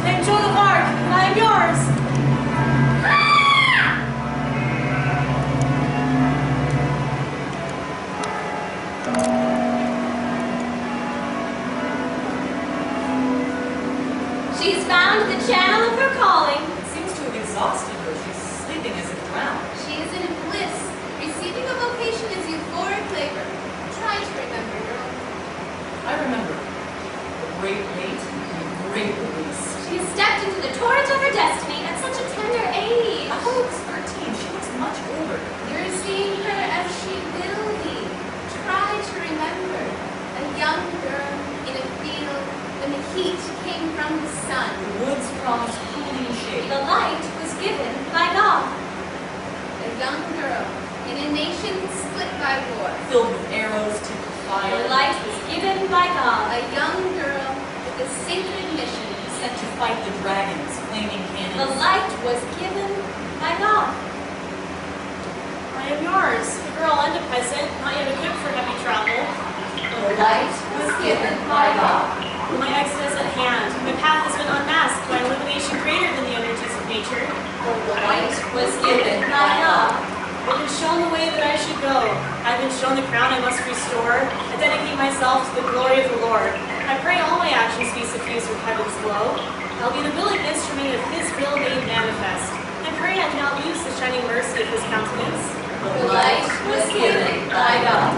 I am Joan of Arc, and I am yours. She's found the channel of her calling. It seems to have exhausted her. She's sleeping as if drowned. She is in bliss, receiving a vocation as euphoric labor. Try to remember, girl. I remember. A great weight and a great release. She has stepped into the torrent of her destiny at such a tender age. I thought it was 13. She looks much older. You're seeing her as she will be. Try to remember. A young girl in a field when the heat came from the sun. The woods promised cooling shade. The light was given by God. A young girl in a nation split by war. Filled with arrows to fire. The light was given by God. A young girl with a sacred mission. Sent to fight the dragons, flaming cannons. The light was given by God. I am yours, a girl and a peasant, not yet equipped for heavy travel. The light was given by God. My exit is at hand. My path has been unmasked by illumination greater than the energies of nature. The light was given by God. I've been shown the way that I should go. I've been shown the crown I must restore. I dedicate myself to the glory of the Lord. I pray all my actions be suffused with heaven's glow. I'll be the willing instrument of His will made manifest. I pray I do not lose the shining mercy of His countenance. The light was given by God.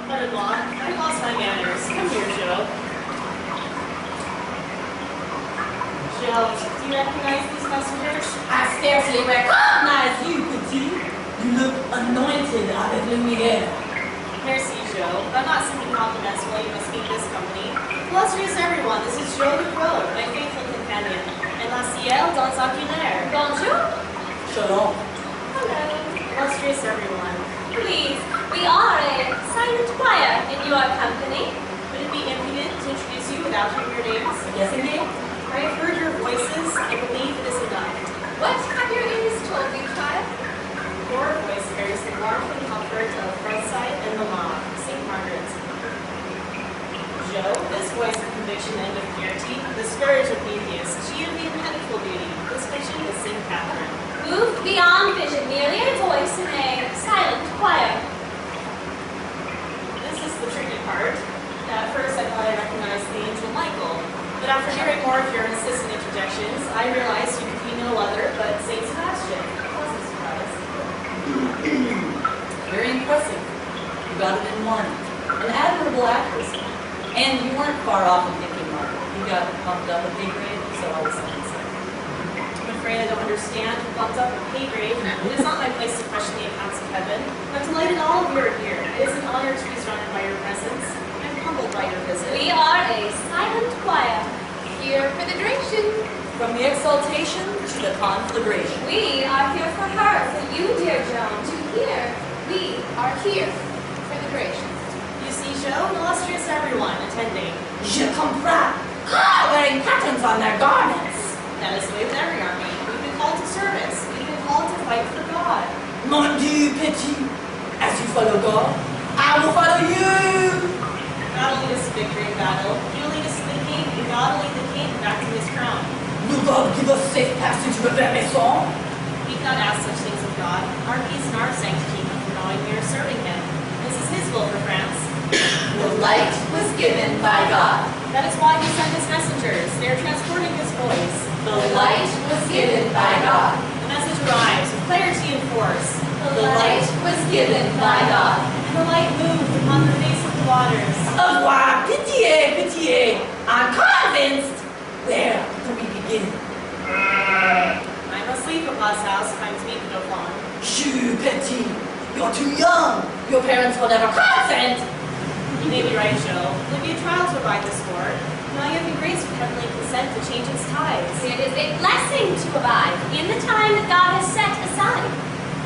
Mother-in-law, I lost my manners. Come here, Joe. Joe, do you recognize these messengers? I scarcely recognize you, Petit. You look anointed out of lumiere. Merci, Joe. I'm not seeking compliments while you must meet this company. Illustrious everyone, this is Joe the Crow, my faithful companion, and la ciel dans oculaire. Bonjour. Shalom. Hello. Illustrious everyone. Please, we are a silent choir in your company. Would it be impudent to introduce you without hearing your names? Yes, indeed. I have heard your voices. I believe it is enough. What have your ears told you, child? Your voice carries the warmth and comfort of Frostside and Milan, St. Margaret's. Joe, this voice of conviction and of purity, the scourge of atheists, she of the impenetrable beauty, this vision is St. Catherine. Moved beyond vision, merely a voice in a silent choir. This is the tricky part. At first I thought I recognized the angel Michael, but after hearing more of your insistent interjections, I realized you could be no other but St. Sebastian. Pleasant surprise. Very impressive. You got it in one. An admirable accuracy. And you weren't far off in thinking, Mark. You got pumped up a pay grade, so all the science said. I'm afraid I don't understand who bumped up a pay grade. It is not my place to question the accounts of heaven. I'm delighted all of you are here. It is an honor to be surrounded by your presence. I'm humbled by your visit. We are a silent choir. Here for the duration. From the exaltation to the conflagration. We are here for her, for you, dear Joan. To hear, we are here for the duration. You see, Joe, illustrious everyone attending. Je comprends. Ah, wearing patterns on their garments. That is the way with every army. We've been called to service. We've been called to fight for God. Mon Dieu, Petit. As you follow God, I will follow you. God will lead us to victory in battle. He will lead us to the king, and God will lead the king back to his crown. Will God give us safe passage with their maison? We cannot ask such things of God. Our peace and our sanctity come from knowing we are serving him. This is his will for France. The light was given by God. That is why he sent his messengers. They are transporting his voice. The light was given by God. The message arrives with clarity and force. The light was given by God. And the light moved upon the face of the waters. Au revoir, pitié, pitié. I'm convinced. Where do we begin? I must leave Papa's house. Time to meet the Dauphin. Shoo, Petit. You're too young. Your parents will never consent. You may be right, Joe. It'll be a trial to abide this war. Now you have been graced with heavenly consent to change its tides. It is a blessing to abide in the time that God has set aside.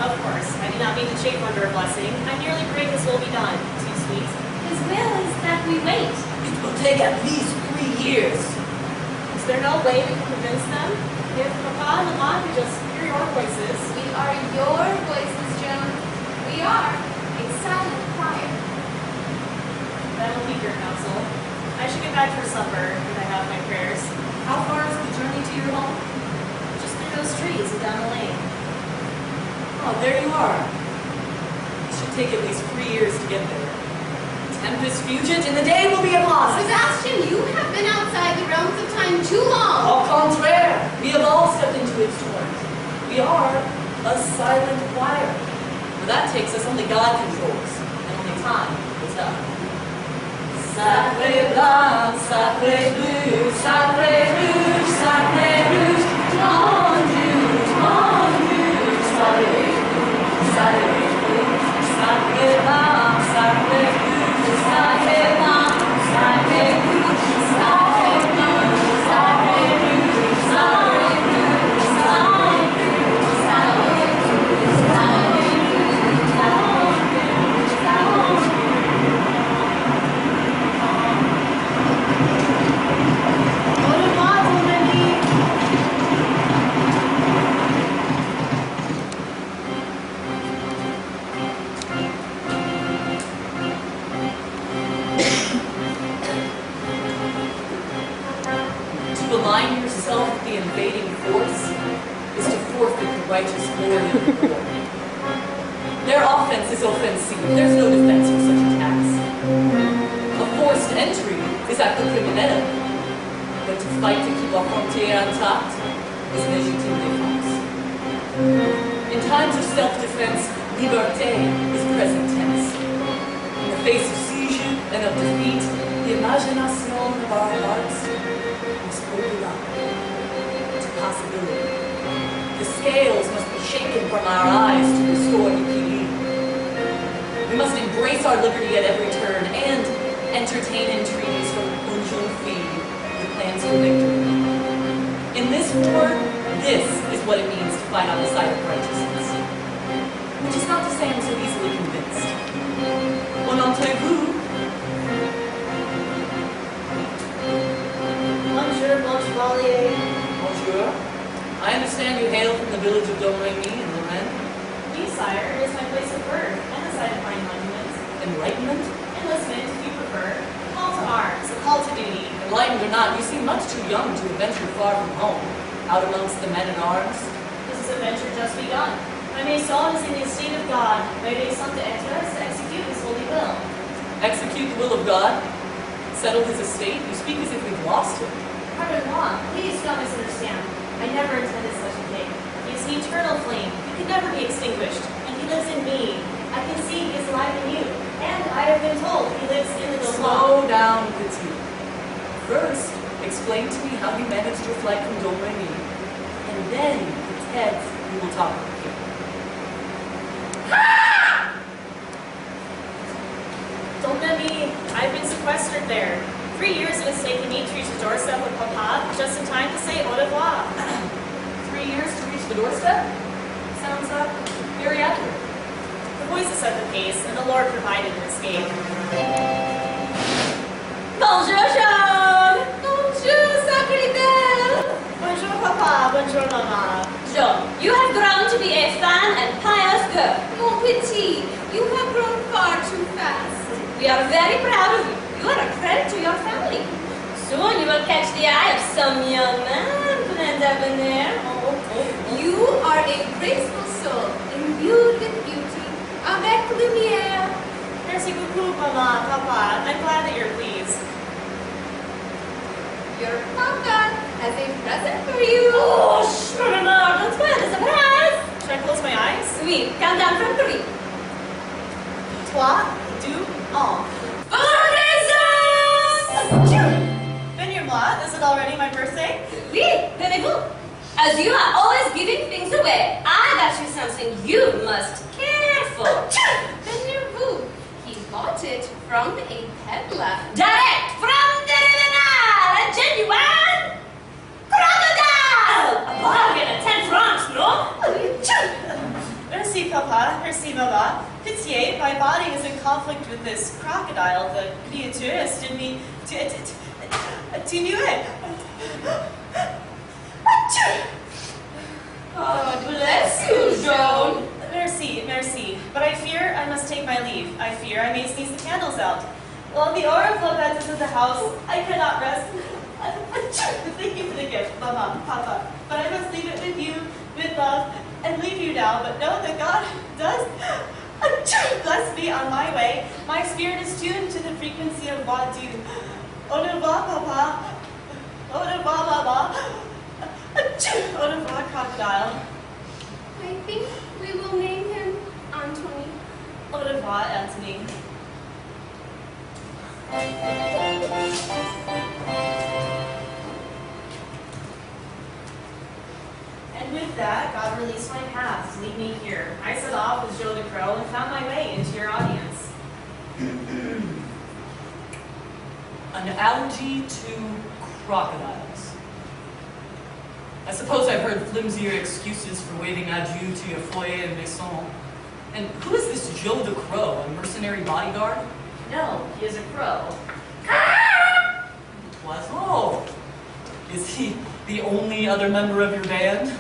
Of course, I do not mean to chafe under a blessing. I merely pray this will be done. Too sweet. His will is that we wait. It will take at least 3 years. Is there no way we can convince them? If Papa and Mama just hear your voices. We are your voices, Joan. We are a silent choir. That'll keep your counsel. I should get back for supper if I have my prayers. How far is the journey to your home? Just through those trees and down the lane. Oh, there you are. It should take at least 3 years to get there. Tempest fugit, and the day will be upon us. Sebastian, you have been outside the realms of time too long. Au contraire, we have all stepped into its torrent. We are a silent choir. For that takes us only God controls, and only time will tell. Sacré blanc, sacré bleu, sacré rouge, sacré rouge, mon Dieu, sacré rouge, sacré blanc, sacré bleu, sacré blanc, sacré rouge, sacré bleu, sacré rouge, sacré bleu, sacré rouge, sacré rouge, sacré To align yourself with the invading force is to forfeit the righteous glory of the war. Their offense is offensive. There's no defense for such attacks. A forced entry is acte criminel, but to fight to keep our frontière intact is légitime défense. In times of self-defense, liberté is present tense. In the face of siege and of defeat, the imagination of our hearts must open up to possibility. The scales must be shaken from our eyes to restore equilibrium. We must embrace our liberty at every turn and entertain entreaties from Unjul Fee, the plans for victory. In this war, this is what it means to fight on the side of righteousness. Which is not to say I'm so easily convinced. Bon entendez-vous? Bonjour, bon chevalier. Bonjour. I understand you hail from the village of Domremy in Lorraine. Oui, sire, is my place of birth and the site of my monuments. Enlightenment? Enlistment, if you prefer. Call to arms, a call to duty. Enlightened or not, you seem much too young to have ventured far from home, out amongst the men at arms. This is a venture just begun. My maison is in the estate of God. My maison d'etre is to execute his holy will. Execute the will of God? Settle his estate? You speak as if we've lost him. Pardon-moi, please don't misunderstand. I never intended such a thing. He is the eternal flame. He can never be extinguished. And he lives in me. I can see he is alive in you. And I have been told he lives in the Dauphin. Slow down, Petit. First, explain to me how you managed your flight from Domremy, and then, Ted, we will talk about it. Domremy, I've been sequestered there. 3 years it has taken me to reach the doorstep of Papa, just in time to say au revoir. 3 years to reach the doorstep? Sounds very accurate. The voices set the pace, and the Lord provided an escape. Bonjour, Joan! Bonjour, sacré belle! Bonjour, Papa. Bonjour, Mama. Joan, you have grown to be a fine and pious girl. Mon petit, you have grown far too fast. We are very proud of you. You are a credit to your family. Soon you will catch the eye of some young man, Prince Debonair. You are a graceful soul, imbued with beauty, avec lumière. Merci beaucoup, Mama, Papa. I'm glad that you're pleased. Your papa has a present for you. Oh, Maman, don't spoil the surprise. Should I close my eyes? Oui, count down from 3. 3, 2, 1. Venez-moi, is it already my birthday? Oui, venez-vous. As you are always giving things away, I got you something you must care for. Venez-vous. He bought it from a peddler. Direct from the Rivenal, a genuine crocodile! A bargain at 10 francs, no? Merci, Papa. Merci, Mama. Pitié, my body is in conflict with this crocodile. The creature has stood me to knew it. out. While the oracle is in the house, I cannot rest. Thank you for the gift, Mama, Papa. But I must leave it with you, with love, and leave you now. But know that God does bless me on my way. My spirit is tuned to the frequency of Wadu. Au revoir, Papa. Au revoir, Mama. Au revoir, crocodile. I think we will name him Anthony. Au revoir, Anthony. And with that, God released my path to lead me here. I set off with Joe the Crow and found my way into your audience. An allergy to crocodiles. I suppose I've heard flimsier excuses for waving adieu to your foyer and maison. And who is this Joe the Crow, a mercenary bodyguard? No, he is a crow. Poisson! Is he the only other member of your band?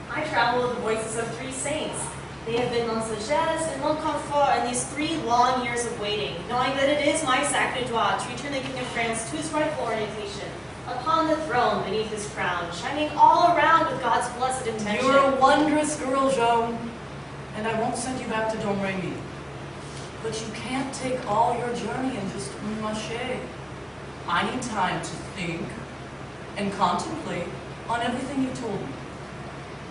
I travel with the voices of 3 saints. They have been mon sagesse and mon confort in these 3 long years of waiting, knowing that it is my sacred droit to return the King of France to his rightful orientation, upon the throne beneath his crown, shining all around with God's blessed intention. You're a wondrous girl, Joan, and I won't send you back to Domremy. But you can't take all your journey in just un marché. I need time to think and contemplate on everything you've told me.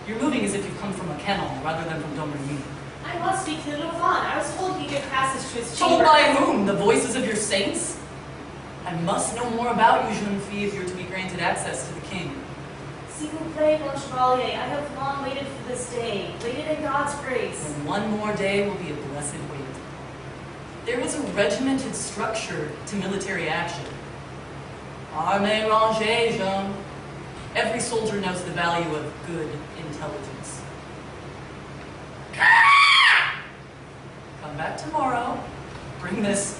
You're moving as if you've come from a kennel rather than from Domremy. I must speak to the Dauphin. I was told he'd give passage to his Told chamber. by whom? The voices of your saints? I must know more about you, jeune fille, if you're to be granted access to the king. S'il vous plaît, mon chevalier, I have long waited for this day, waited in God's grace. And one more day will be a blessed wait. There is a regimented structure to military action. Armée rangée, Jean. Every soldier knows the value of good intelligence. Come back tomorrow, bring this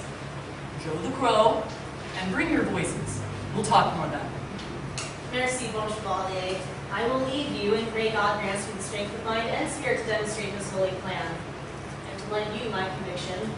Joe the Crow, and bring your voices. We'll talk more then. Merci, bon chevalier. I will leave you, and pray God grants you the strength of mind and spirit to demonstrate this holy plan, and to lend you my conviction.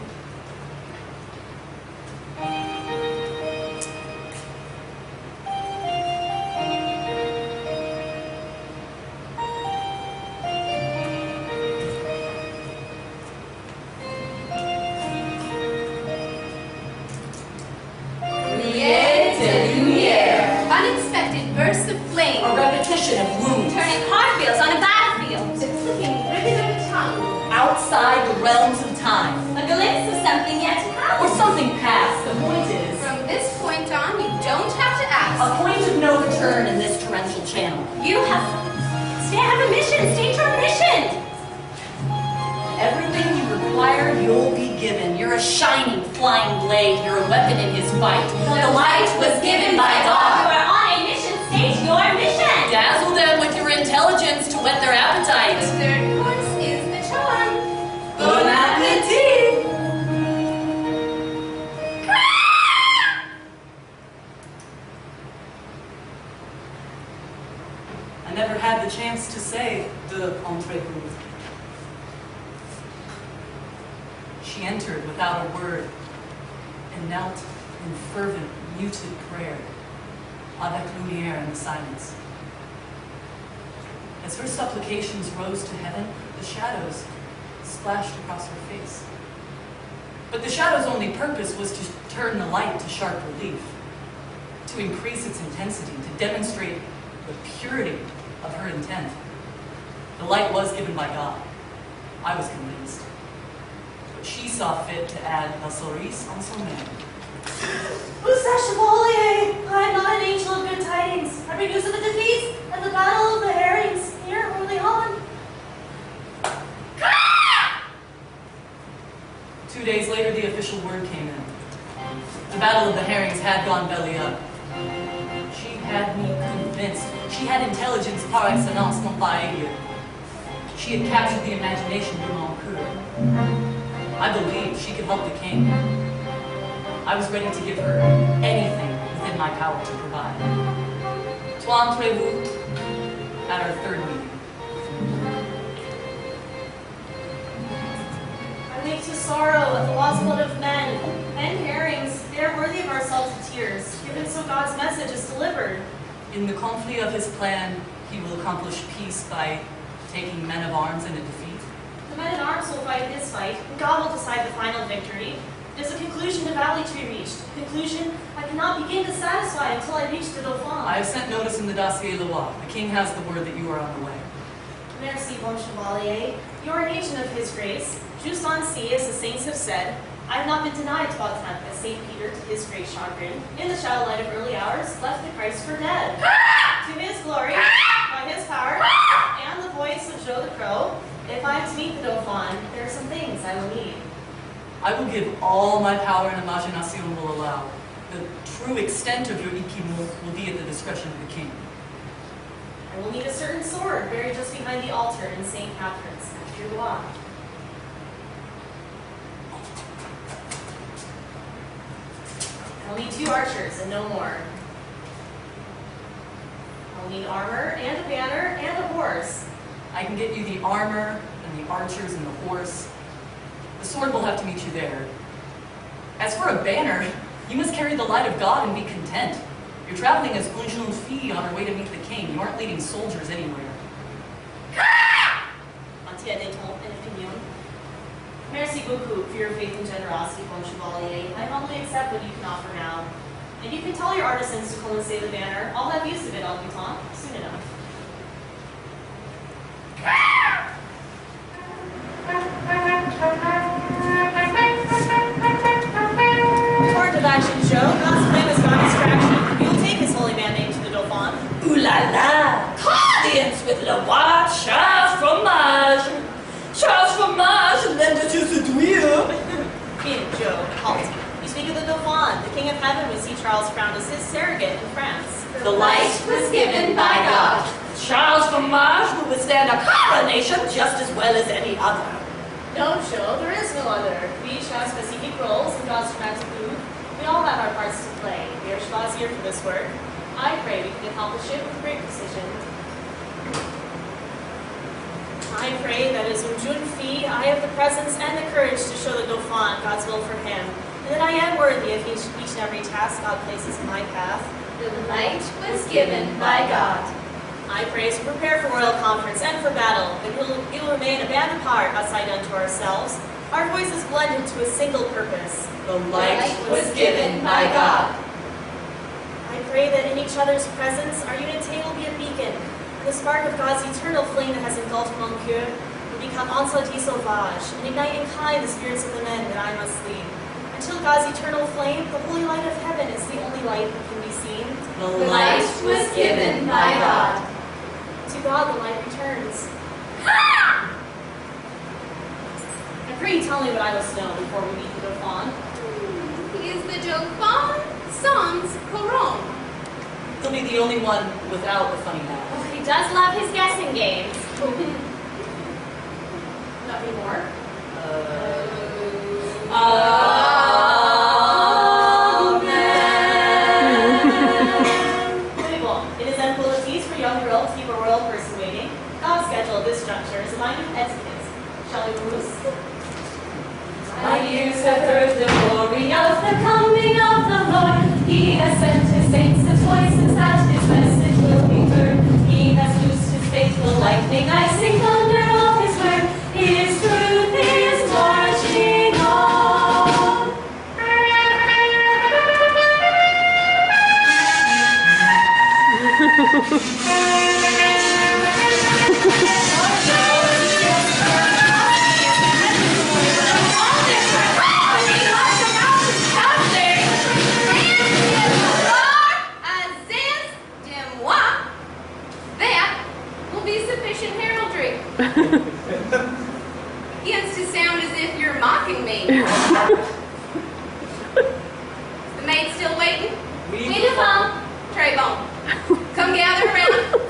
Unexpected bursts of flame. A repetition of wounds. Turning cartwheels on a battlefield. The flicking ribbon of a tongue. Outside the realms of time. A glimpse of something yet to come. Or something past. The point is, From this point on, you don't have to ask. a point of no return in this torrential channel. You have a mission. Stay to our mission. Everything you require, you'll be given. You're a shining, flying blade. You're a weapon in his fight. The light was given by You God. are on a mission. Stay to your mission. Dazzle them with your intelligence to whet their The appetite. third course is the charm. Bon appetit! I never had the chance to say de entrez-vous. She entered without a word and knelt in fervent, muted prayer, avec lumière in the silence. As her supplications rose to heaven, the shadows splashed across her face. But the shadow's only purpose was to turn the light to sharp relief, to increase its intensity, to demonstrate the purity of her intent. The light was given by God. I was convinced. But she saw fit to add la cerise en son name. Who's that chevalier? I am not an angel of good tidings. I bring news of the defeat and the battle of the herrings here in Orléans. 2 days later, the official word came in. The Battle of the Herrings had gone belly up. She had me convinced. She had intelligence par excellence, non pas aiguë. She had captured the imagination de mon cœur. I believed she could help the king. I was ready to give her anything within my power to provide. Toi entrez-vous at our third meeting. I wake to sorrow at the lost blood of men, men here ears. Give him so God's message is delivered. In the conflict of his plan, he will accomplish peace by taking men of arms in a defeat. The men at arms will fight his fight, and God will decide the final victory. There's a conclusion to battle to be reached. A conclusion I cannot begin to satisfy until I reach the Dauphin. I have sent notice in the dossier Loire. The king has the word that you are on the way. Merci, bon chevalier. You are an agent of his grace. Just on sea, as the saints have said, I have not been denied to Baptiste as St. Peter, to his great chagrin, in the shadow light of early hours, left the Christ for dead. To his glory, by his power, and the voice of Joe the Crow, if I am to meet the Dauphin, there are some things I will need. I will give all my power and imagination will allow. The true extent of your équipement will be at the discretion of the king. I will need a certain sword buried just behind the altar in St. Catherine's, after your walk. I'll need 2 archers and no more. I'll need armor and a banner and a horse. I can get you the armor and the archers and the horse. The sword will have to meet you there. As for a banner, you must carry the light of God and be content. You're traveling as une jeune fille on her way to meet the king. You aren't leading soldiers anywhere. Entier des ton and opinion. Merci beaucoup for your faith and generosity, bon chevalier. I humbly accept what you can offer now. And you can tell your artisans to come and say the banner. I'll have use of it en temps, soon enough. Court of action show. God's plan has gone distraction. We will take his holy man name to the Dauphin. Ooh la la! Audience with le roi Charles Fromage! Charles Fromage, l'aide de séduire! King Joe, halt. You speak of the Dauphin. The King of Heaven would see Charles crowned as his surrogate in France. The light was given by God. Charles Fromage will withstand a coronation just as well as any other. No, Joe, there is no other. We each have specific roles in God's dramatic mood. We all have our parts to play. We are choisier for this work. I pray we can accomplish it with great precision. I pray that as une jeune fille, I have the presence and the courage to show the Dauphin God's will for him, and that I am worthy of each and every task God places in my path. The light was given by God. I pray as we prepare for royal conference and for battle, that we will remain a band apart outside unto ourselves, our voices blended to a single purpose. The Light was given by God. I pray that in each other's presence, our unity will be a beacon, and the spark of God's eternal flame that has engulfed mon cœur will become incendie sauvage, and ignite in kind the spirits of the men that I must lead. Until God's eternal flame, the holy light of heaven is the only light that can be seen. The light was given by God. To God the light returns. And pray tell me what I must know before we meet the Dauphin. He is the Dauphin sans couronne. He'll be the only one without the funny hat. Oh, he does love his guessing games. Nothing more. Very well. It is impolities for young girls to keep a royal person waiting. God's schedule at this juncture is aligned with etiquette. Shall we move? My ears have heard the glory of the coming of the Lord. He has sent his saints as voices that his message will be heard. He has loosed his faithful lightning, icy thunder of his word. His truth is marching on. That will be sufficient heraldry. Begins to sound as if you're mocking me. The maid's still waiting? We do come. Trebon, come gather around.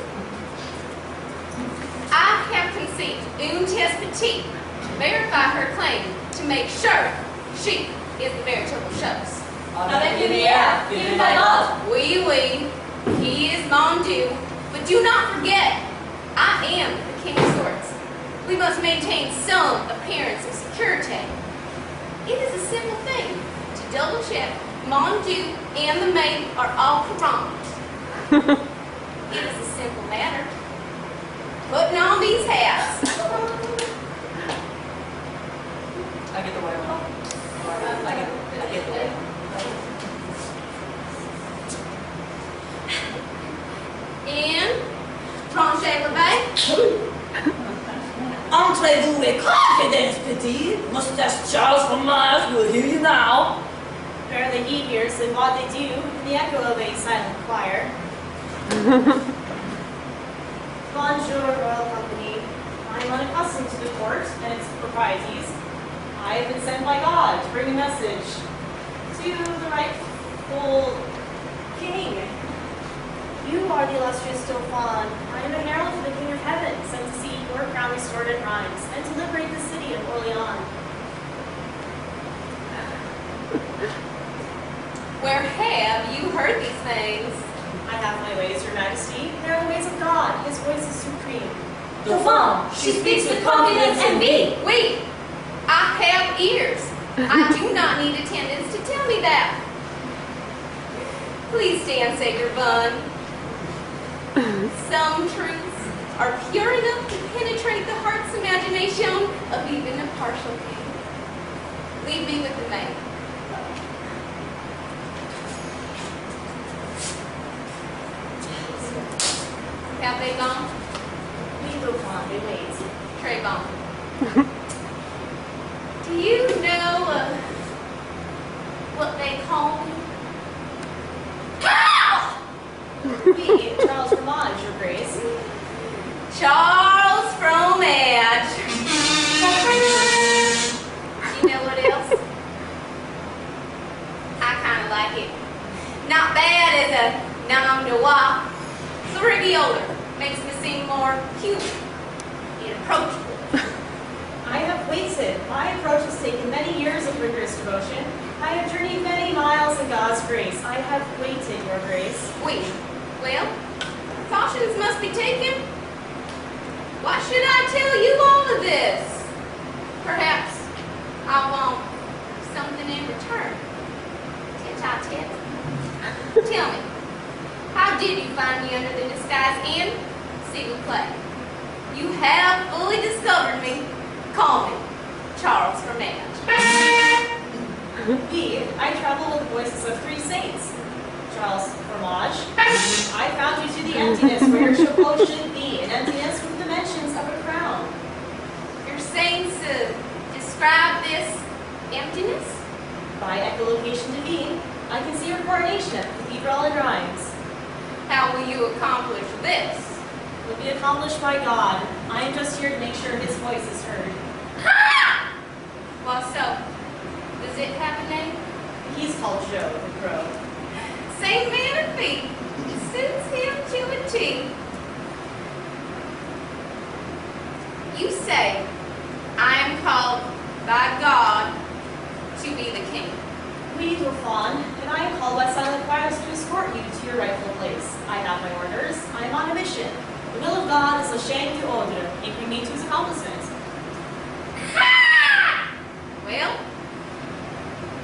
I have conceived une test petite to verify her claim to make sure she is the veritable shows. Avec lumière, given by God. Oui, oui, he is mon Dieu. But do not forget, I am the King of Swords. We must maintain some appearance of security. It is a simple thing to double check Mon Dieu and the maid are all correct. It is a simple matter. Putting on these hats. I get the white one. I get the white one. And tranche levé. Entrez-vous with confidence, petit. Mustache Charles Fromage will hear you now. Where the heat hears and what they do, in the echo of a silent choir. Bonjour, Royal Company. I am unaccustomed to the court and its proprieties. I have been sent by God to bring a message to the rightful king. You are the illustrious Dauphin. I am a herald for the King of Heaven, sent to see your crown restored at Rheims and to liberate the city of Orleans. Where have you heard these things? I have my ways, Your Majesty. They are the ways of God. His voice is supreme. Dauphin, she speaks with confidence in me. Wait, I have ears. I do not need attendants to tell me that. Please stand, say your bun. Some truths are pure enough to penetrate the heart's imagination of even a partial king. Leave me with the maid. Have they gone? We Dauphin, they wait. Très bon. Do you know what they call me? We, Charles Fromage, Your Grace. Charles Fromage. You know what else? I kind of like it. Not bad as a nom de oeil. It's older. Makes me seem more human and approachable. I have waited. My approach has taken many years of rigorous devotion. I have journeyed many miles in God's grace. I have waited, Your Grace. Wait. Well, cautions must be taken. Why should I tell you all of this? Perhaps I want something in return. Tete-a-tete. Tell me, how did you find me under the disguise and s'il vous plaît? You have fully discovered me. Call me Charles Fromage. I travel with the voices of 3 saints. Charles Fromage, I found you to the emptiness where your chapeau should be, an emptiness with dimensions of a crown. Your saints describe this emptiness? By echolocation divine, I can see your coronation at the cathedral in Rheims. How will you accomplish this? It will be accomplished by God. I am just here to make sure his voice is heard. Ha! Well, so, does it have a name? He's called Joe the Crow. Same man and feet. Suits him to a T. You say, I am called by God to be the king. We, Dauphin, and I am called by silent choirs to escort you to your rightful place. I have my orders. I am on a mission. The will of God is a chaîne d'ordre, anchoring me to his accomplishment. Ha! Well,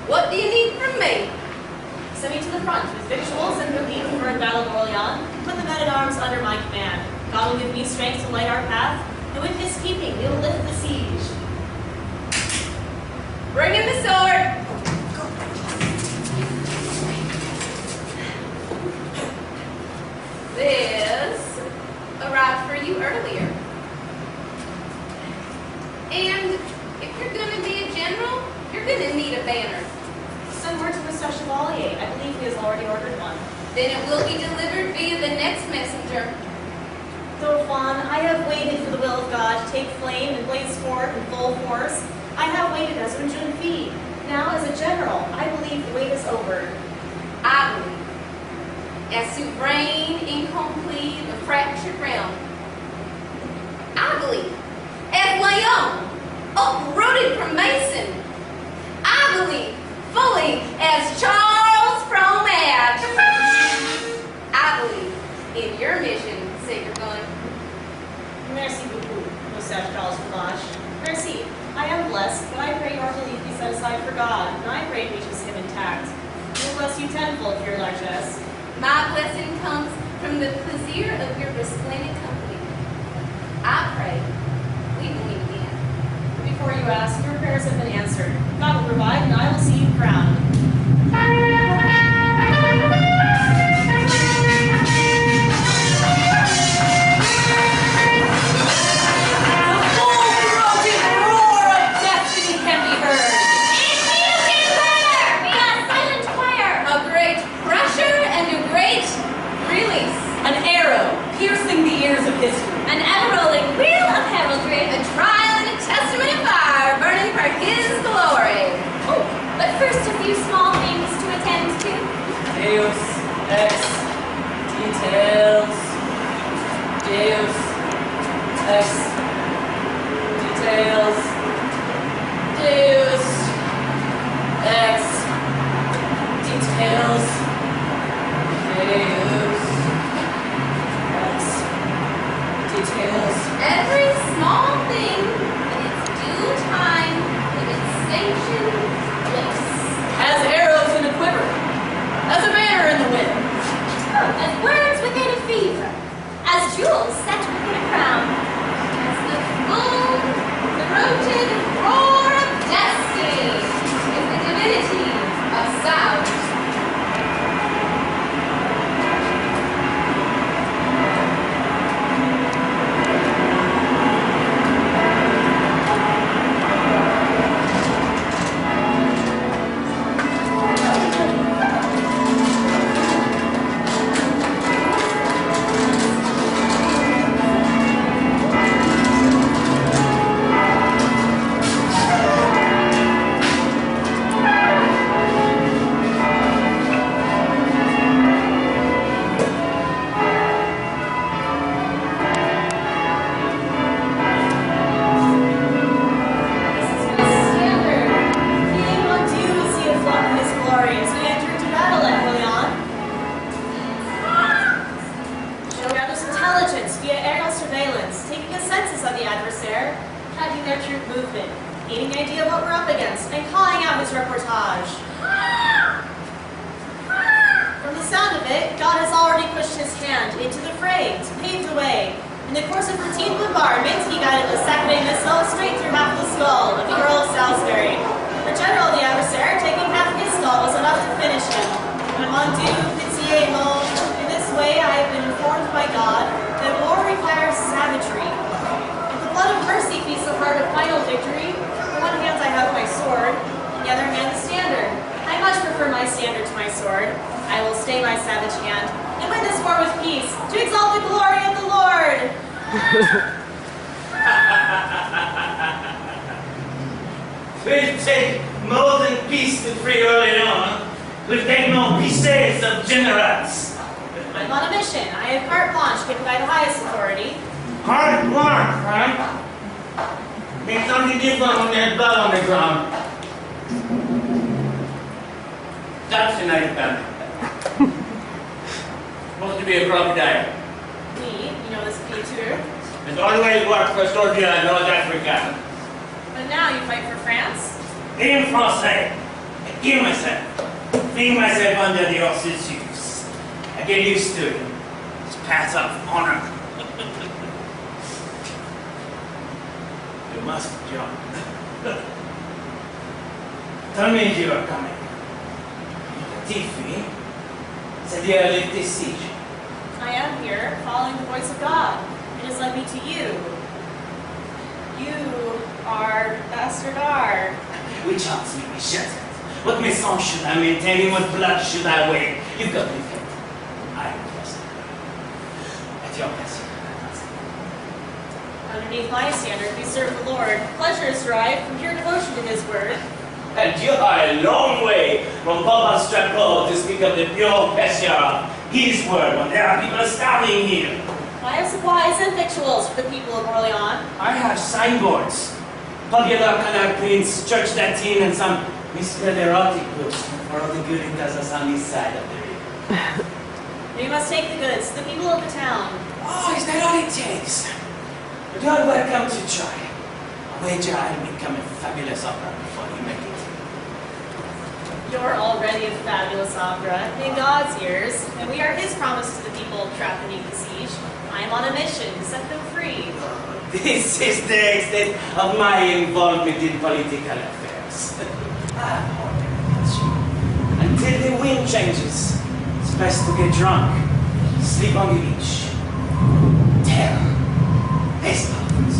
what do you need from me? Send me to the front with victuals and relief for a battle of Orleans. Put the men-at-arms under my command. God will give me strength to light our path, and with his keeping, we will lift the siege. Bring in the sword. This arrived for you earlier. And if you're going to be a general, you're going to need a banner. Send word to Mr. Chevalier. I believe he has already ordered one. Then it will be delivered via the next messenger. Dauphin, I have waited for the will of God to take flame and blaze forth in full force. I have waited as une jeune fille. Now, as a general, I believe the wait is over. I believe, as sovereign, incomplete, a fractured realm. I believe, as Leon, uprooted from Mason. I believe, fully, as Charles Fromage. I believe in your mission, Sacred Gun. Merci beaucoup, Monsieur Charles Fromage. Merci. I am blessed, but I pray your belief be set aside for God, and I pray it reaches him intact. You bless you tenfold for your largesse. My blessing comes from the pleasure of your resplendent company. I pray we will meet again. Before you ask, your prayers have been answered. God will provide, and I will see you crowned. Piercing the ears of history. An ever-rolling wheel of heraldry. A trial and a testament of fire burning for his glory. Oh, but first a few small things to attend to. Deus ex details. Deus ex details. Deus ex details. Deus details. Every small thing in its due time, in its station, place. As arrows in a quiver, as a banner in the wind. As words within a fever. As jewels set within a crown. As the full, throated roar of destiny is the divinity of sound. We'll take more than peace to free Orleans. We'll take no pieces of generals. I'm on a mission. I have carte blanche given by the highest authority. Carte blanche, right? There's something different on that blood on the ground. That's a nice gun. Supposed to be a crocodile. Me, you know this creature. It's always worked for soldier in North Africa. But now you fight for France? In Francais, I kill myself. Fling myself under the horse's shoes. I get used to it. It's path of honor. You must jump. Tell me if you are coming. Tiffy said you had lifted siege. I am here, following the voice of God. It has led me to you. You are Bastardar. Which hearts may be shattered? What message should I maintain? What blood should I weigh? You've got me fit. I am Bastardar. At your mercy. Underneath my standard, we serve the Lord. Pleasure is derived from pure devotion to His word. And you are a long way from Papa Strapo to speak of the pure pleasure of His word when there are people starving here. I have supplies and victuals for the people of Orleans. I have signboards, popular color prints, church Latin, and some misspelled erotic books for all the good it does us on this side of the river. We must take the goods to the people of the town. Oh, is that all it takes? But you are welcome to try. I wager I'll become a fabulous opera before you make it. You're already a fabulous opera in God's ears, and we are his promise to the people trapped beneath the siege. I am on a mission to set them free. This is the extent of my involvement in political affairs. Until the wind changes, it's best to get drunk, sleep on the beach. Tell, this happens.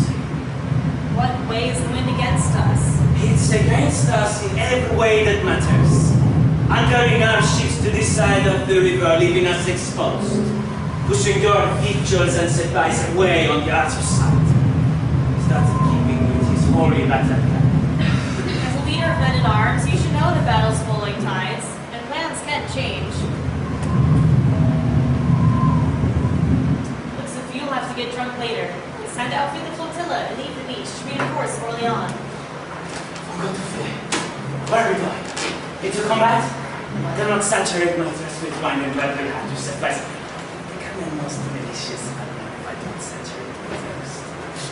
What way is the wind against us? It's against us in every way that matters. Anchoring our ships to this side of the river, leaving us exposed. Pushing your victuals and supplies away on the other side. Start keeping with his holy battle plan. As a leader of men at arms, you should know that battles flow like tides, and plans can change. Looks as if you'll have to get drunk later. It's time to outfit the flotilla and leave the beach to reinforce Orleans. Where are we going? Into combat? I do not saturate my thirst with wine and blood will have to suffice. Become the most delicious animal if I don't saturate my thirst.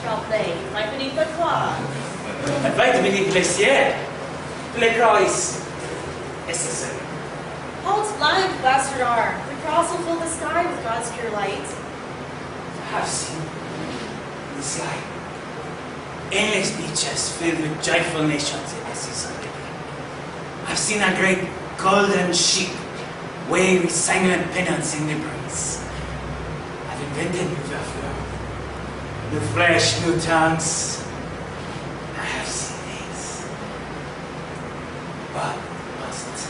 Shall play right beneath the claw. Right beneath the ciel. Le croix is necessary. Hold blind, bastard. The cross will fill the sky with God's pure light. I have seen the sky. Endless beaches filled with joyful nations in the season. I've seen a great golden ship wave with silent penance in the breeze. I've invented new perfume, new flesh, new tongues. I have seen things, but must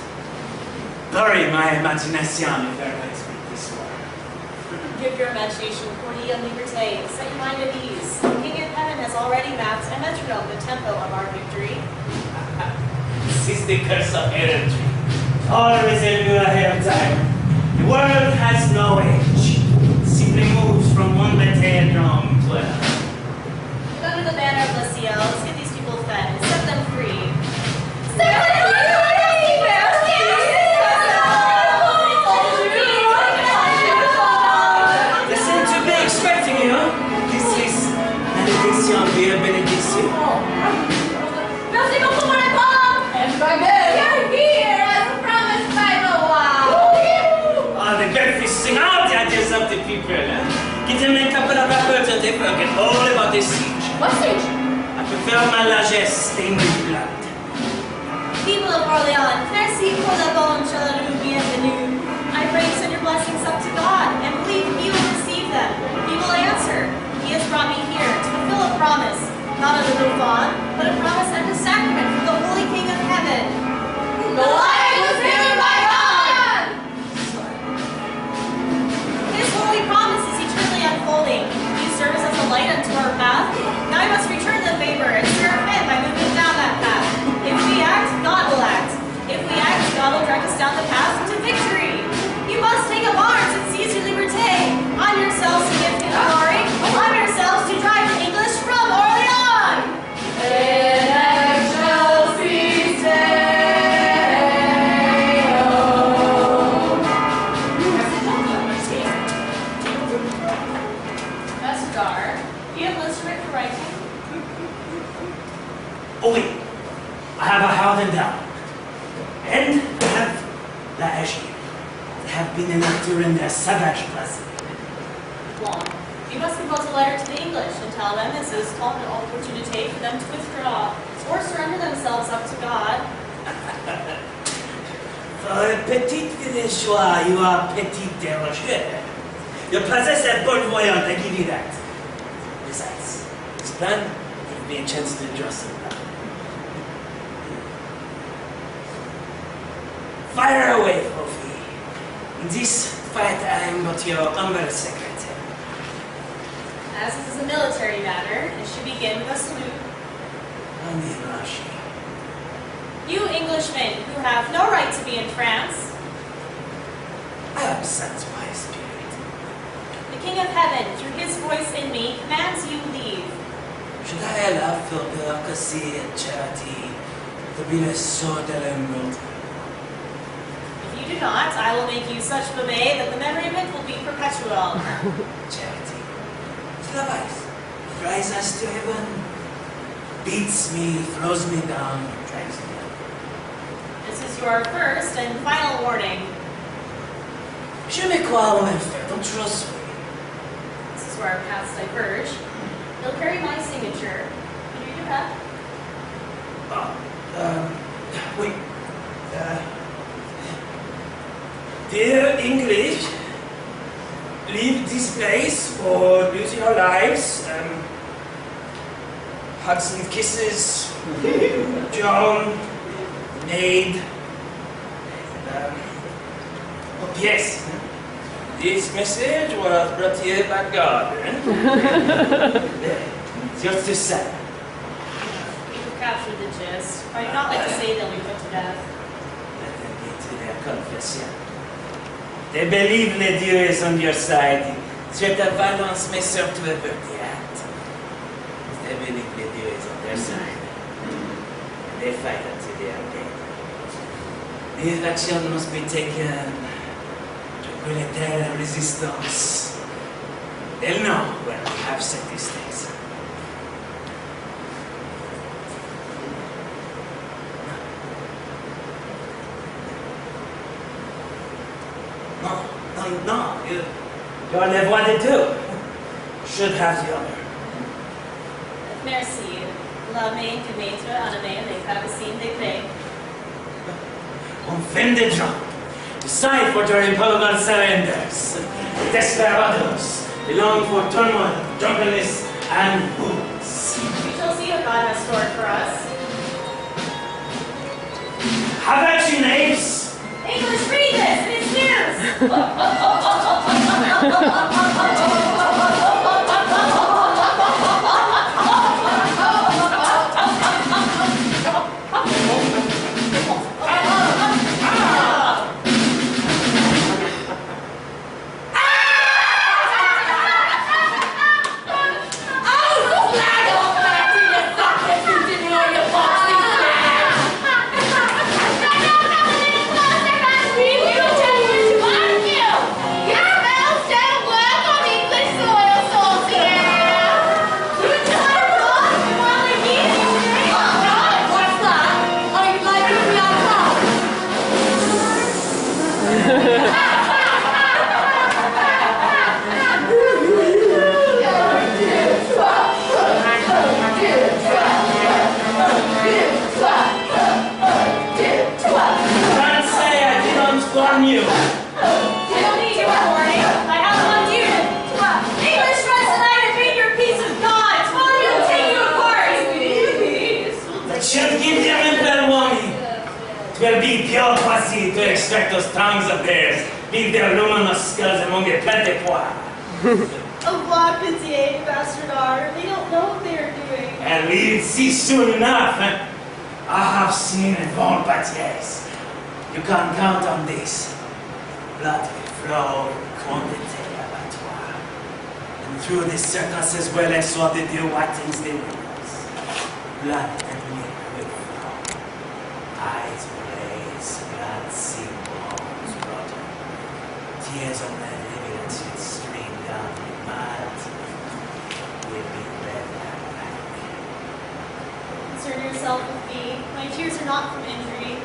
bury my imagination if they're going to speak this word. Give your imagination corny and liberté. Set your mind at ease. The King in Heaven has already mapped and metronome the tempo of our victory. This is the curse of heredity. Always a new ahead of time. The world has no age. It simply moves from one bataille drum to another. Under the banner of the ciel, let's get these people fed and set them free. They seem to be expecting you. This is benediction, dear benediction. You're here as promised by the law. Ah, the beneficing all the ideas of the people. Give them a couple of apples and they forget all about the siege. What siege? I prefer my largesse stained with blood. People of Orleans, merci pour la bonne chaleur, bienvenue. I pray you send your blessings up to God, and believe He will receive them. He will answer. He has brought me here to fulfill a promise, not of the Dauphin, but a promise and a sacrament from the Holy King of Heaven. The light was given by God! His holy promise is eternally unfolding. He serves as a light unto our path. Now we must return the favor and serve Him by moving down that path. If we act, God will act. If we act, God will direct us down the path to victory. You must take up arms and seize your liberté. Arm yourselves to give Him glory. Arm yourselves to drive the English from Orleans. Do you have an instrument for writing? Oh wait, I have a hardened down. And I have La Hagie. They have been enough to render savage blessing. Long. You must compose a letter to the English and tell them this is an opportunity for them to withdraw or surrender themselves up to God. For a petit villageois, you are petit dérocheur. You possess a bonne voyante, I give you that. Besides, this plan gives me a chance to draw some blood. Fire away, Profi. In this fight, I am but your humble secretary. As this is a military matter, it should begin with a salute. Amirashi. You Englishmen who have no right to be in France, I am sent by spirit. the King of Heaven, through His voice in me, commands you leave. Should I allow for bureaucracy and charity to be the sword de l'amour? If you do not, I will make you such bébé that the memory of it will be perpetual. Charity. Slavice. Flies us to heaven. Beats me, throws me down, drags me up. This is your first and final warning. Je me crois en faire, don't trust me. This is where our paths diverge. You'll carry my signature. Can you read your path? Wait. Dear English, leave this place or lose your lives. Hugs and kisses. Joan, Maid. Oh, yes. This message was brought to you by God. It's yours to say. You've captured the gist. I do not like to say they'll be put to death. Let them get to their confession. They believe le Dieu is on your side. Cette violence may serve to avert the act. They believe le Dieu is on their side. And they fight until they are dead. These actions must be taken to military resistance. They'll know when we have set these things. No, you're le roi des deux. Should have the honor. Merci. La main que maître en main des cabecines des clés. On fin de drum. Decide for your improbable surrenders. Desperados belong for turmoil, drunkenness, and wounds. We shall see what God has stored for us. How about you, knaves? English, read this! It's news! Will be pure poissy to extract those tongues of theirs, leave their luminous skulls among the plenty pois. Avoir pitié, bastard. They don't know what they are doing. And we'll see soon enough. I have seen and born pâtiers. You can count on this. Blood will flow in quantity abattoir. And through the circuses well assorted the wattings they windows. Blood and milk will flow. Eyes blaze, blood see bones rotten. Tears of my lineage will stream down the mud. Will be red and black. Concern yourself with me. My tears are not from injury.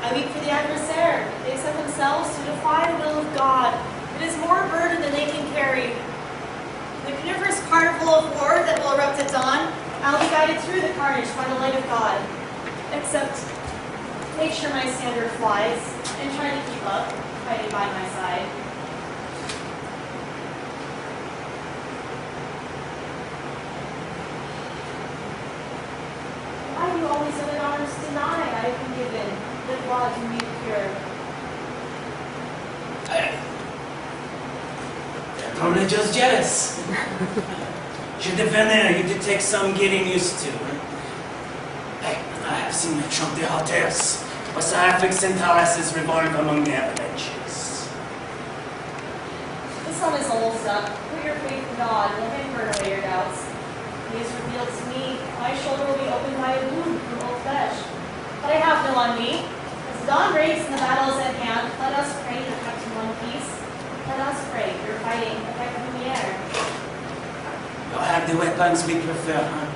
I weep for the adversary. They set themselves to defy the will of God. It is more burden than they can carry. The coniferous carnival of war that will erupt at dawn, I will be guided through the carnage by the light of God. Except, make sure my standard flies, and try to keep up, fighting by my side. Why do all these other honors deny I have been given, that God can be pure? They're probably just jealous. Je devenais, you did take some getting used to. Hey, I have seen the trump de hauteurs. Was Afric Centauruses reborn among the avalanches. The sun is almost up. Put your faith in God, and let him burn away your doubts. He has revealed to me, my shoulder will be opened by a wound from both flesh. But I have no on me. As dawn breaks and the battle is at hand, let us pray you're kept in one piece. Let us pray you're fighting effect in the air. You'll have the weapons we prefer, huh?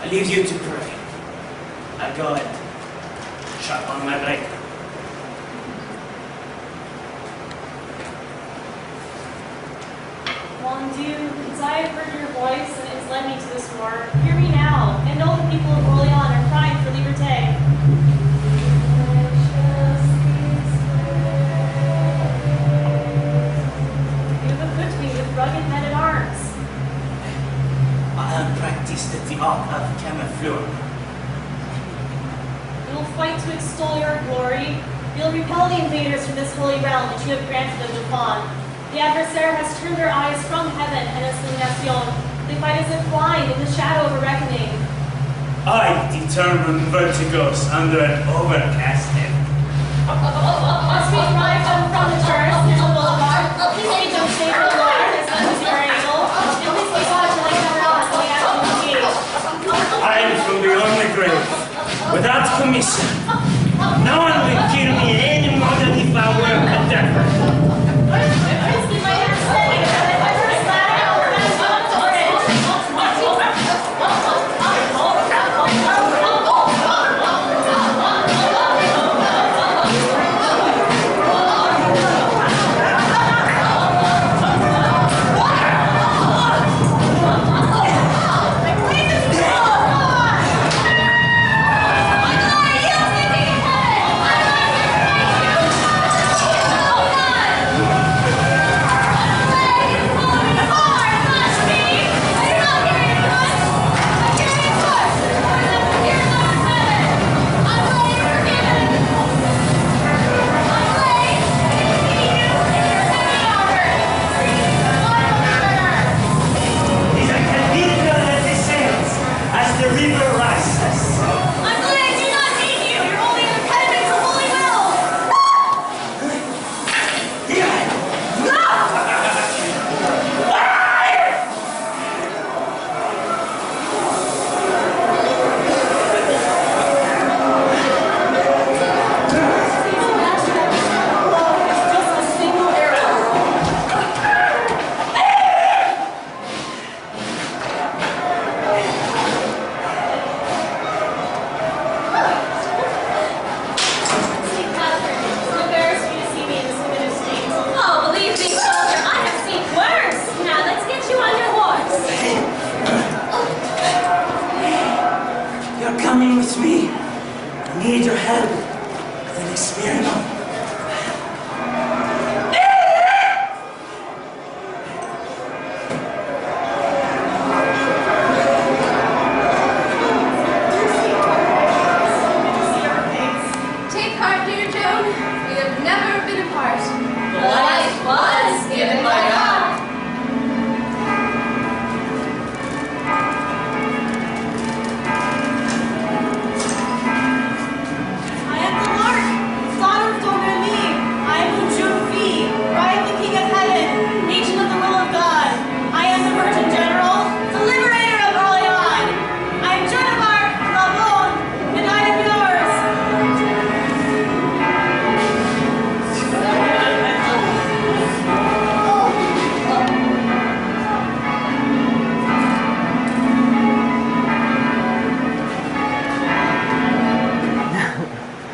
I leave you to pray. I'll go and chop on my blade. Mon Dieu, because I have heard your voice and it's led me to this war, hear me now, and know the people of Orleans are crying for liberté. You have equipped me with rugged men at arms. I am practiced at the art of camouflage. You will fight to extol your glory. You will repel the invaders from this holy realm which you have granted them to fawn. The adversary has turned their eyes from heaven and its illumination. They fight as if blind in the shadow of a reckoning. I determine vertigos under an overcast heaven. As we drive them from the turret to the boulevard, please make them stay for the Lord as much as you are able, and please be God till they cover on the action of the gate. I am from beyond the grave, without commission. No one will kill me any more than if I were a devil. Christy might have said it, but if I were to slap it, I would have gone for it.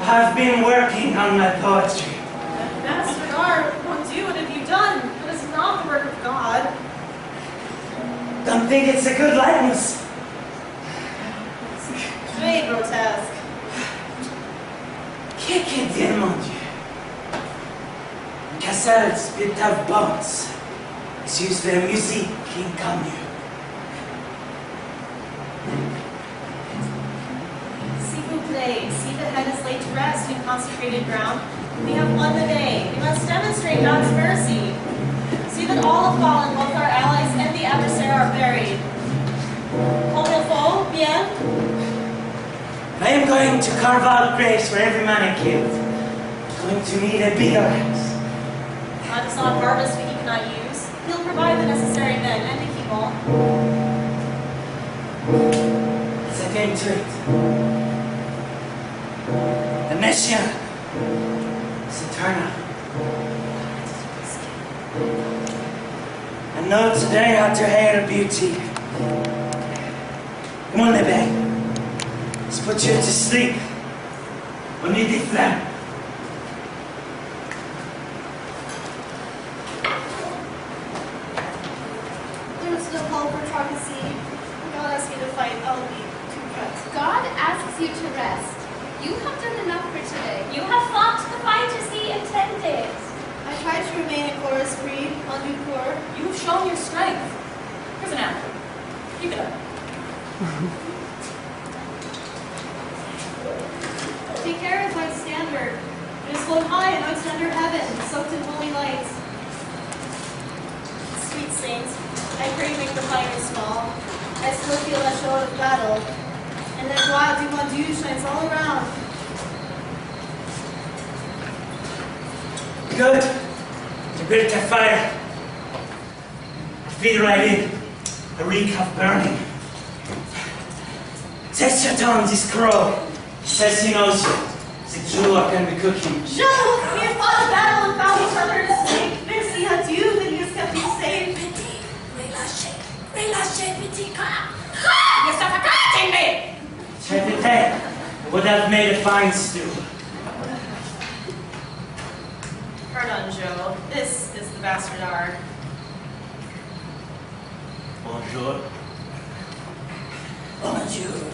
I've been working on my poetry. Master Art, mon Dieu, what have you done? It is not the work of God. Don't think it's a good likeness. Très grotesque. Qu'est-ce que mon Dieu? Cassel spit of bones. It's used for music in commune. S'il vous plaît, see the head is laid to rest in consecrated ground. We have won the day. We must demonstrate God's mercy. See that all have fallen, both our allies and the adversary are buried. Comme il faut, bien? I am going to carve out graves for every man I killed. Going to need a bigger axe. God does not harvest what he cannot use. He'll provide the necessary men and to keep all. As I came to it, the Messiah is eternal. I know today how to hair beauty. Come on, baby. Let's put you to sleep. On est des flammes. There was no call for Trocasi. God asked me to fight. I'll be too cut. God asks you to rest. You have done enough for today. You have fought the fight as he intended. I tried to remain a chorus free, on du coeur. You have shown your strength. Here's an apple. Keep it up. Take care of my standard. It is flown high and out under heaven, soaked in holy light. Sweet saints, I pray make the fire small. I still feel that show of battle. And that joie du bon Dieu shines all around. Good. You built a fire. I feed right in. A reek of burning. Test your tongue, this crow. Says he knows you. C'est Joe I can be cooking. Joe, we have fought a battle and found each other to save. Merci à Dieu that he has kept me safe. Relâchez, petit cop! You're suffocating me! Chapite would have made a fine stew. Pardon, Joe. This is the bastardard. Bonjour. Bonjour.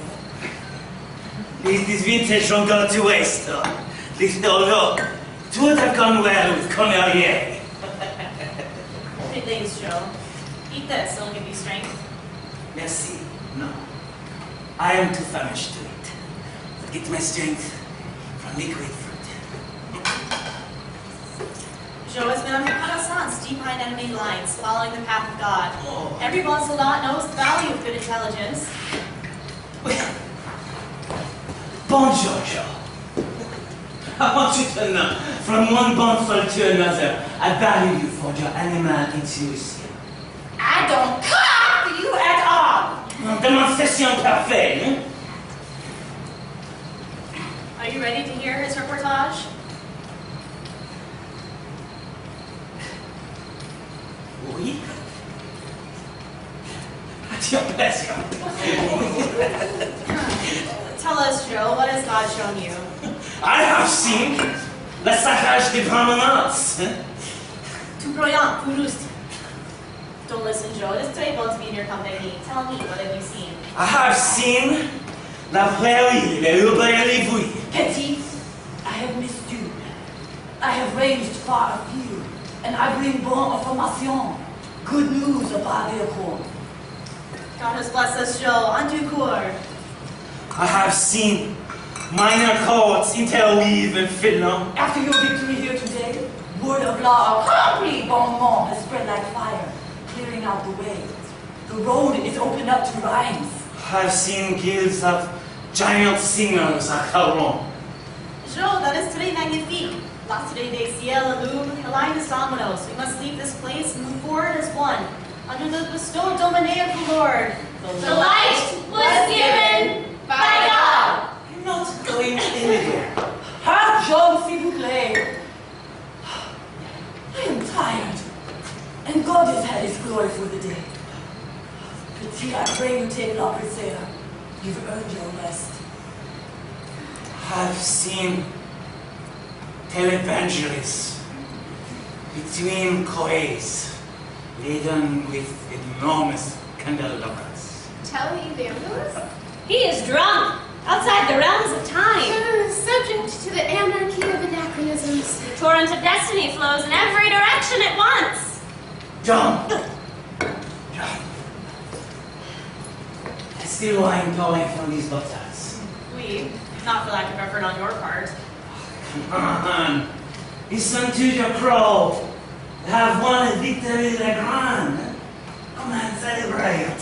These vintage won't go to waste, though. This dodo. It would have gone well with Cornelier. Thanks, Joe. Eat this, it'll give you strength. Merci. No. I am too famished to eat. I get my strength from liquid fruit. Joe has been on reconnaissance deep behind enemy lines, following the path of God. Oh. Every bon soldat knows the value of good intelligence. Bonjour, Joe. I want you to know, from one bonfire to another, I value you for your animal intuition. I don't care for you at all! Demonstration parfaite, hein? Are you ready to hear his reportage? Oui. At your pleasure. Tell us, Joe, what has God shown you? I have seen le saccage des promenades. Tout brillant, Proust. Don't listen, Joe. It is très bon to be in your company. Tell me, what have you seen? I have seen la prairie, les rues et les vues. Petit, I have missed you. I have ranged far afield, and I bring bon information. Good news about their corn. God has blessed us, Joe. En du coeur. I have seen minor courts interweave and fiddle. After your victory here today, word of law accompli bon mot has spread like fire, clearing out the way. The road is opened up to rhymes. I've seen guilds of giant singers at Caron. Joe, that is très magnifique. L'astre des ciels illume, Elias Dominos. We must leave this place and move forward as one, under the bestowed domain of the Lord. The light was given by God. I'm not going anywhere. Have John, s'il vous plaît. I am tired, and God has had his glory for the day. Petit, I pray you take la prière. You've earned your rest. I've seen televangelists between coes laden with enormous candelabras. Televangelists? He is drunk, outside the realms of time. Subject to the anarchy of anachronisms. The torrent of destiny flows in every direction at once. John! Still wine pouring from these bottles. We, not for lack of effort on your part. Come on. Listen to your crow. They have won a victory la grande. Come on, celebrate.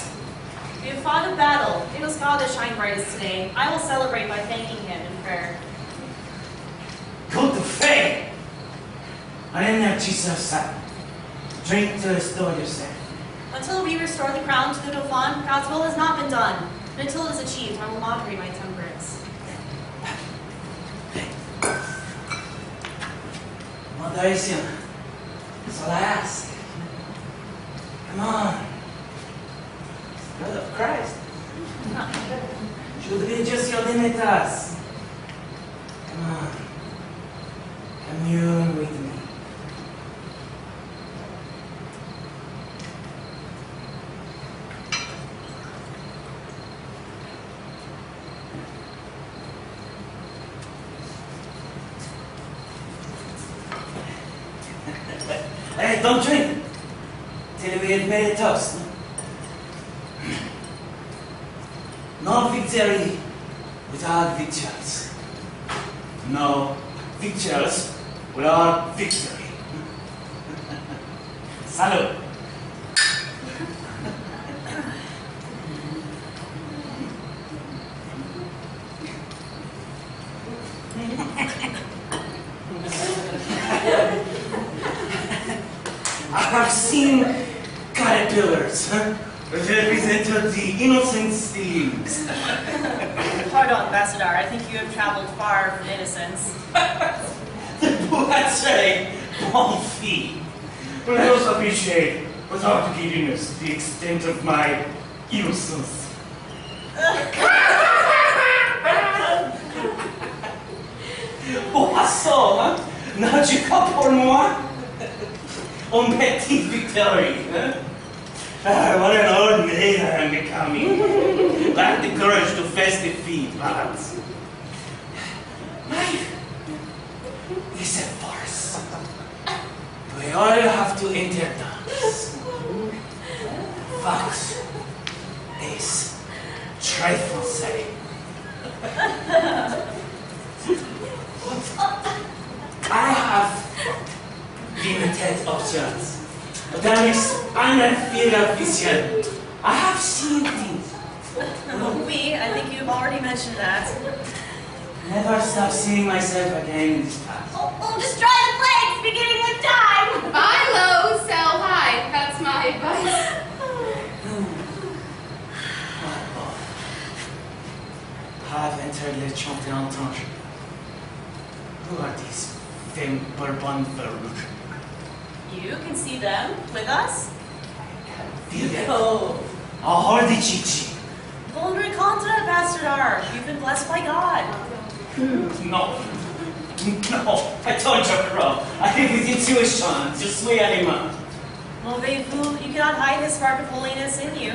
We have fought a battle. It was God that shined brightest today. I will celebrate by thanking him in prayer. Go to faith. I didn't have Jesus. Drink to restore yourself. Until we restore the crown to the Dauphin, God's will has not been done. And until it is achieved, I will moderate my temperance. Moderation. That's all I ask. Come on. Blood of Christ. Should be just your limitas. Come on. Commune with me. Hey, don't drink till we have made a toast. No victory without victuals. No victuals without victory. Salud. I've seen caterpillars represented the innocent steams. Pardon, Ambassador. I think you have traveled far from innocence. The poetry, bon fille. But I also appreciate, without giddiness, the extent of my innocence. Poisson, hein? N'as-tu pas pour moi? On petite victory, hein? Ah, what an old maid I am becoming. Lack the courage to face defeat, but life is a farce. We all have to enter dance. Fox is très français. I have limited options. That is unfilled vision. I have seen things. I think you've already mentioned that. Never stop seeing myself again in this past. Destroy the plagues, beginning with time! Buy low, sell high. That's my advice. Have entered le champ d'entendre. Who are these femmes bourbon farouche? You can see them with us. Feel them. Oh. I'll hold the chichi. Bon rencontre, Ambassador. You've been blessed by God. No. No. I told you, Crow. I think with intuition. Je suis animal. Mauvez-vous, you cannot hide his spark of holiness in you.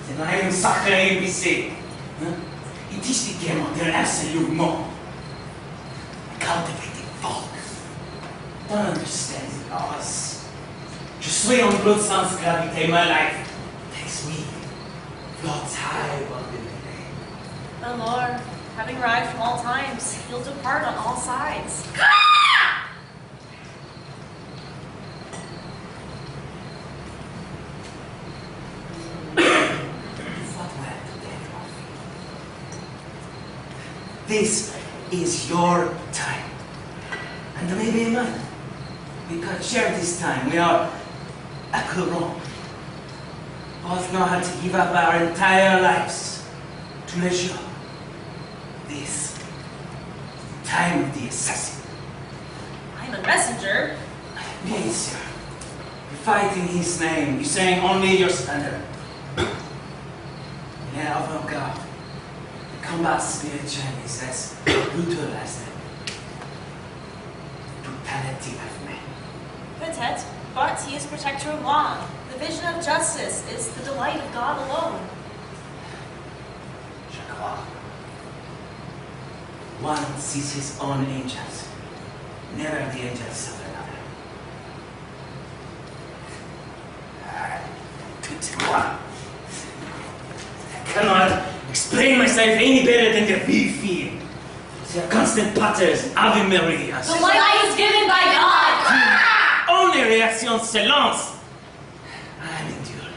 Then I am sacré ici. It is the game of their absolute more. Cultivating folk. Don't understand it, us. Je suis en blood sans gravité. My life takes me. Floats high above the day. The Lord, having arrived from all times, he'll depart on all sides. This is your time. And maybe mine. We can share this time. We are equal. Both know how to give up our entire lives to leisure. This time of the assassin. I'm a messenger. Yes, sir. You fight in his name. You saying only your standard. Yeah, avant-garde. The combat spirit is as brutal as the brutality of men. Peut-être, but he is protector of law. The vision of justice is the delight of God alone. Je crois. One sees his own angels, never the angels of another. Tout-moi. I cannot explain myself any better than the big feel. Their constant patters, Ave Maria. The light is given by God! Only réaction silence. I endure.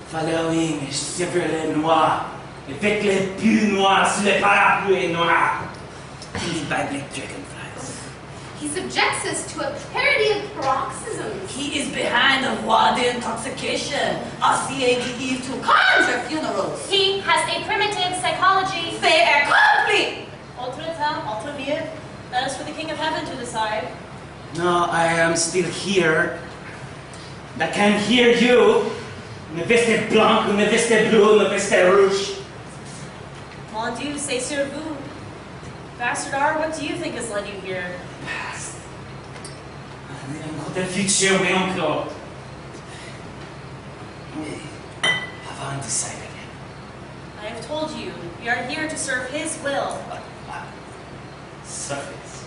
Following les chevrets noirs, avec les bulles noires sur les parapluies noirs. These Bible dragonflies. He subjects us to a parody of paroxysms. He is behind the roi de intoxication, RCADE to conjure funerals. He has a primitive psychology. They are complete. Autre temps, autre vie. That is for the King of Heaven to decide. No, I am still here. I can hear you. Me veste blanc, me veste bleu, me veste rouge. Mon Dieu, c'est sur vous. Bastard R, what do you think has led you here? Past. Del futur, mais encore. We have undecided yet. I have told you, we are here to serve his will. Service.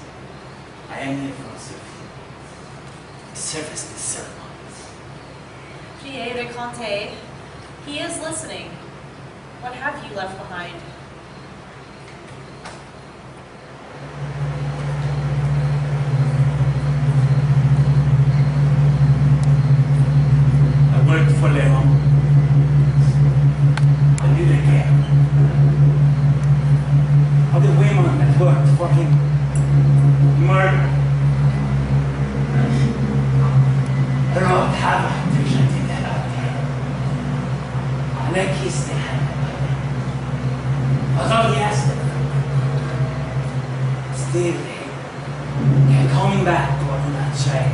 I am here for service the ceremonies. Prier de Conte, he is listening. What have you left behind? I worked for Leon. I did it again. All the women that worked for him. Murder. Wrought havoc presented that out there. And I kissed the hand. Although he asked them. Still, they're coming back to una train.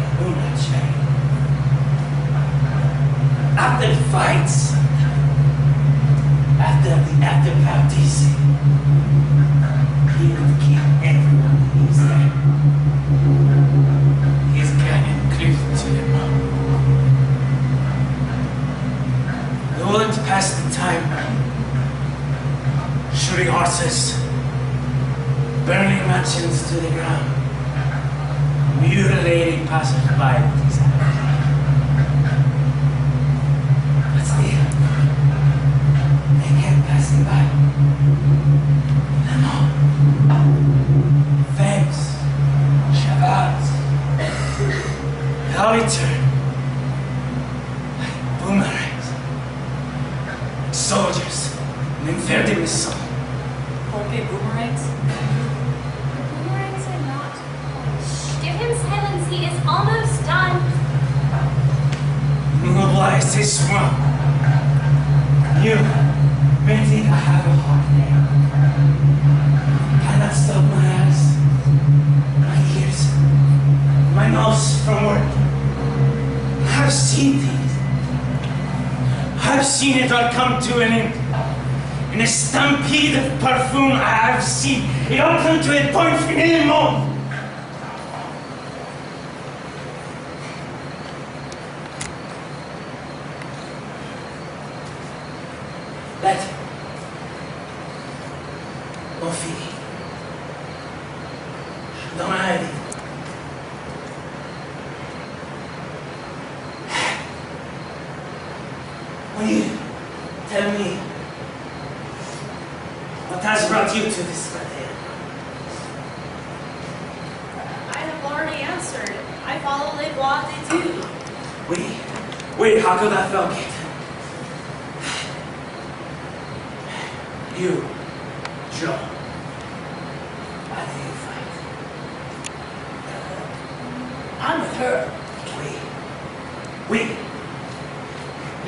After the fights, after the parties, he would kill everyone he's there. He's getting close to them. They wouldn't pass the time shooting horses, burning mansions to the ground, mutilating passers-by with his hands. But still, they kept passing by. No. Thanks, Shabbat. They'll return like boomerangs. Soldiers, Ninferdi Missile. Okay, boomerangs. Boomerangs are not. Give him silence, he is almost done. Mobilize this one. You, Benty, I have a hard name. Cannot stop my eyes, my ears, my nose from work. I've seen things. I've seen it all come to an end. In a stampede of perfume, I've seen it all come to a point finalement. Let mon fille dans ma vie. Will you tell me what has brought you to this battle? I have already answered. I follow Les Bois d'études. Wait, how could I forget? You, Joan, why do you fight? I'm with her. Oui.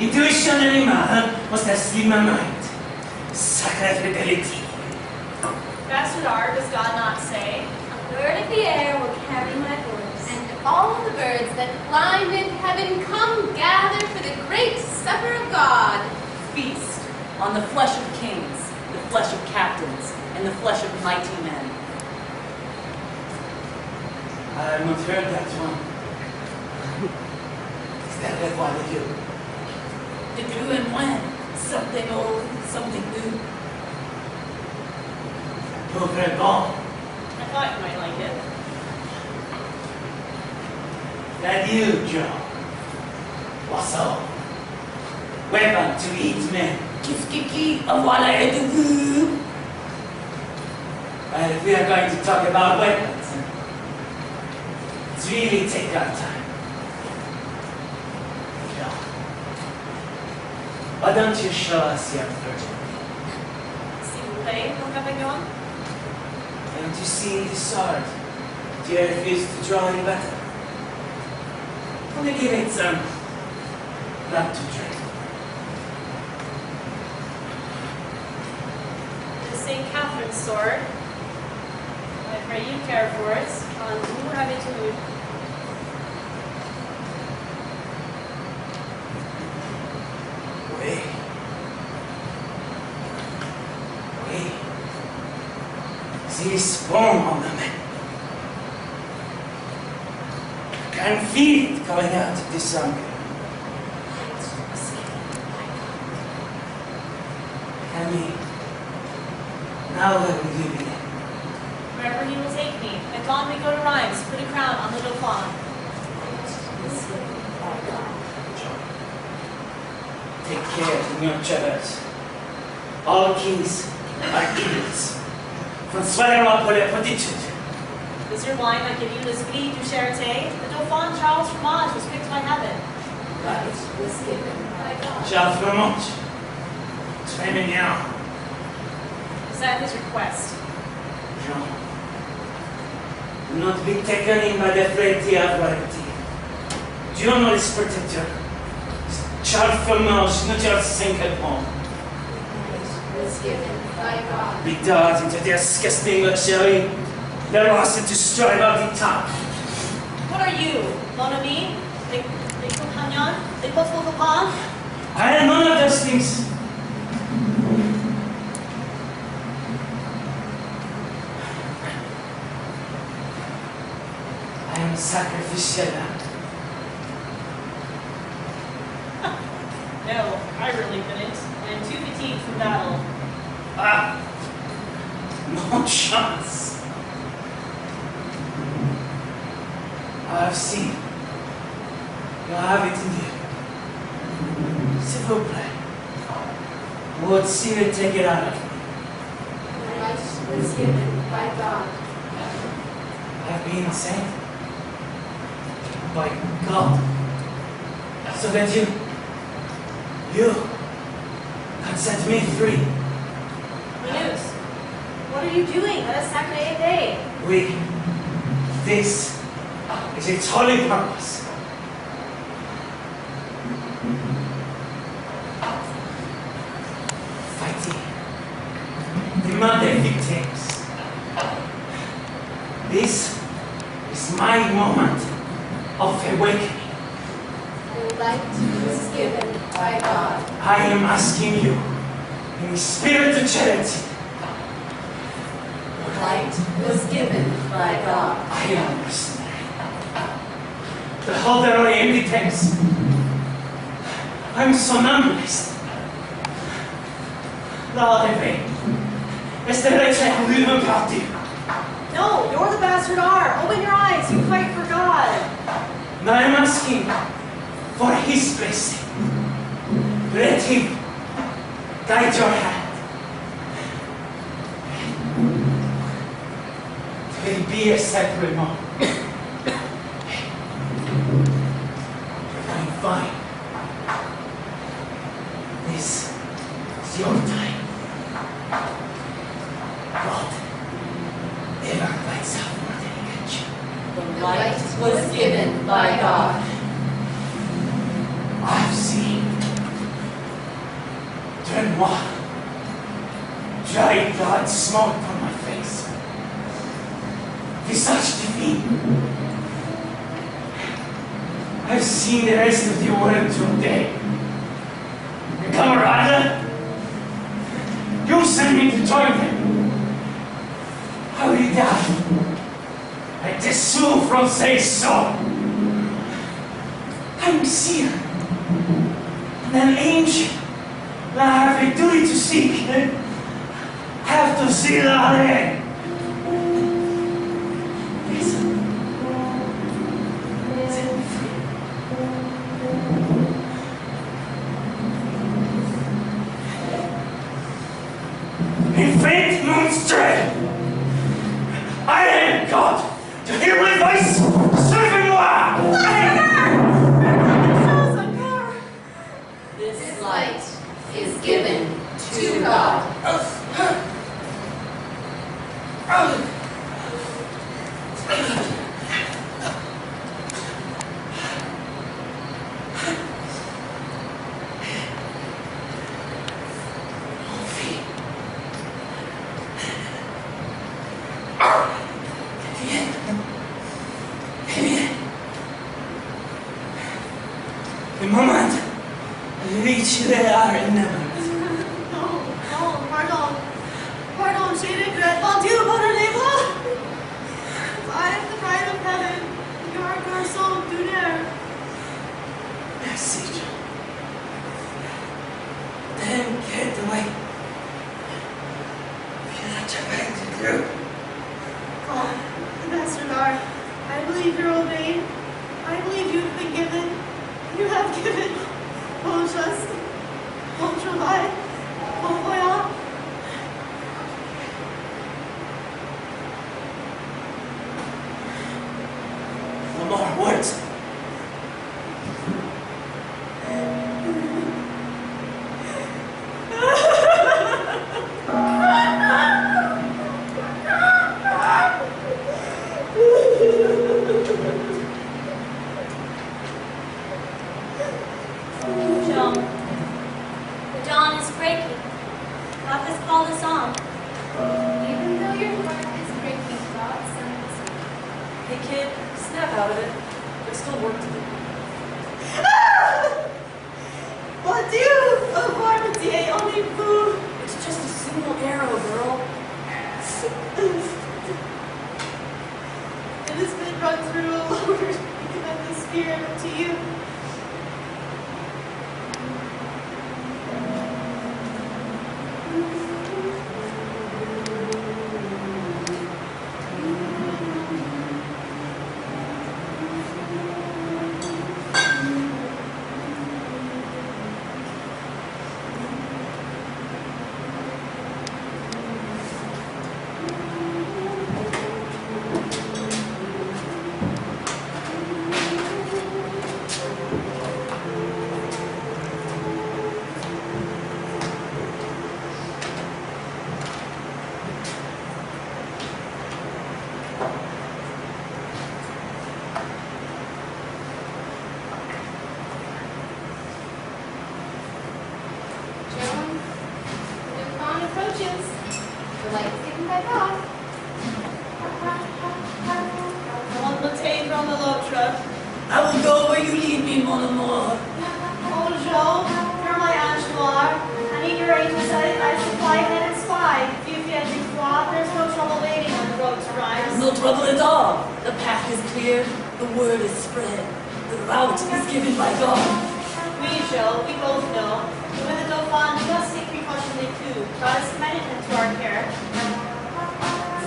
Intuition animal must have slipped my mind. Sacred fidelity. Bastard R, does God not say? A bird of the air will carry my voice. And all the birds that fly mid-heaven come gather for the great supper of God. Feast on the flesh of kings, the flesh of captains, and the flesh of mighty men. I have not heard that one. Is that what they do? The do and when, something old, something new. Pauvre bon. I thought you might like it. That you, Joan. What's up? Weapon to eat men. Kiki, voilà et tout. Well, if we are going to talk about weapons, let's really take our time. Joan, why don't you show us your virgin? S'il vous plaît, mon compagnon. Don't you see the sword? Do you refuse to draw in battle? Only give it some blood to drink. The St. Catherine's sword. I pray you care for it. On vous habitude. Oui. this bone ornament can feel it coming out of this hunger. Tell me, now where will you be? Wherever he will take me. At dawn we go to Rheims, put a crown on the Dauphin. Take care in your travels. All kings are idiots. François pour les platitudes. Is your wine not give you the Esprit du Charité? The Dauphin Charles Fromage was picked by heaven. Right was given by God. Charles Fromage. Très mignon. Is that his request? Jean, do not be taken in by the frailty of royalty. Do you know this protector? Charles Fromage, not your single home. Right was given by God. Be dug into their disgusting luxury. They're lost to strive out the top. What are you, mon ami? Les compagnons? Les pauvres copains? I am none of those things. I am sacrificial lamb. No, I really couldn't. I am too fatigued from battle. Ah, no chance. I have seen. You have it in you. S'il vous plaît. Would see you take it out of me. Right was given by God. I have been sent by God. So that you can set me free. News. What are you doing? Let us sacrament a day. This is its holy purpose. Fighting the murder victims. This is my moment of awakening. The light was given by God. I am asking you, in spirit of charity, The light was given by God. I am mercenary. The holder of empty tanks. I'm somnambulist. La Rêve. Est-ce que tu veux me partir? No, you're the bastard R. Open your eyes. You fight for God. Now I'm asking for his blessing. Let him guide your hand. It will be a sacred moment. I'm fine. This is your time. God never lights out more than he can chew. The light was given by God. I've seen. Turn-moi. Dry blood smoke on my face. Visage divine. I've seen the rest of the world today. And camarade, you sent me to join them. I will die. Like the Sioux Francais saw. I'm seer. And an angel. I have a duty to seek. I have to see the land. Listen. Set me free. Infant monster! I am God! To hear my voice, servez-moi! This light is given to God. The moment I reach there are enamored. No, pardon. Pardon, je regrette. Mon Dieu, pardonnez-moi. it the way you feel that you're meant to do. Oh, Ambassador, I believe you're obeyed. I believe you've been given. You have given. Bon trust. Bon travail. Bon voyage. No more words. Joan, the dawn is breaking. God has called us on. Even though your heart is breaking, God sends you. Hey kid, snap out of it. There's still work to do. Mon Dieu! Au revoir, monsieur. On est fou. It's just a single arrow, girl. It has been run through, Lord. We commend the spirit to you. Joan, the dawn approaches. The light is getting back off. On the table on the load truck. I will go where you lead me, mon amour. Oh, Joe, you're my ange noir. I need your angels. I supply head and spy. If you get me flawed, there's no trouble waiting on the road to rise. No trouble at all. The path is clear. The word is spread. The route is given by God. We, Joe, we both know. But with the Dauphin, we must take precaution too. God has commended him to our care.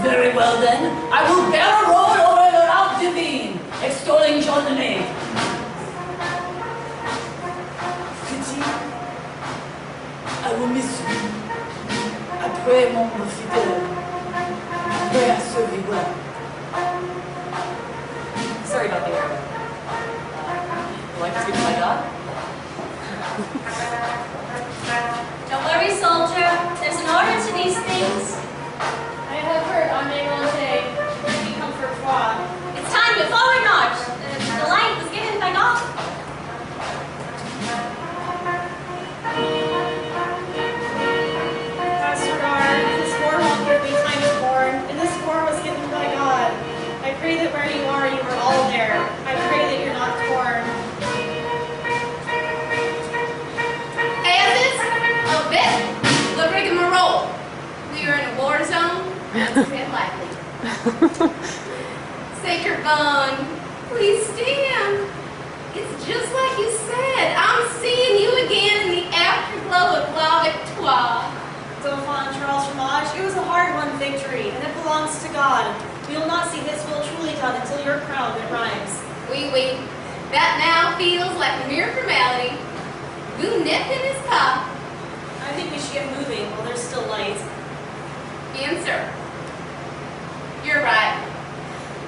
Very well then. I will bear a road over the route divine, extolling John the Maid. Pity, I will miss you. I pray, mon fidèle. I pray I serve you well. Sorry about the arrow. Life is given by God. Don't worry, soldier. There's an order to these things. I have heard on May we come for fraud. It's time to forward march. The light was given by God. Pastor Guard, this war won't give me time to mourn, and this war was given by God. I pray that where you are all there. I pray that you're not torn. Hey, this a bit the rigmarole. We are in a war zone. Let's tread lightly. Sacred Bond, please stand. It's just like you said. I'm seeing you again in the afterglow of La Victoire. Dauphin Charles Fromage, it was a hard-won victory, and it belongs to God. We will not see His will truly done until you're crowned. It rhymes. Oui. That now feels like a mere formality. Vous n'êtes in his pas. I think we should get moving while there's still light. Answer. You're right.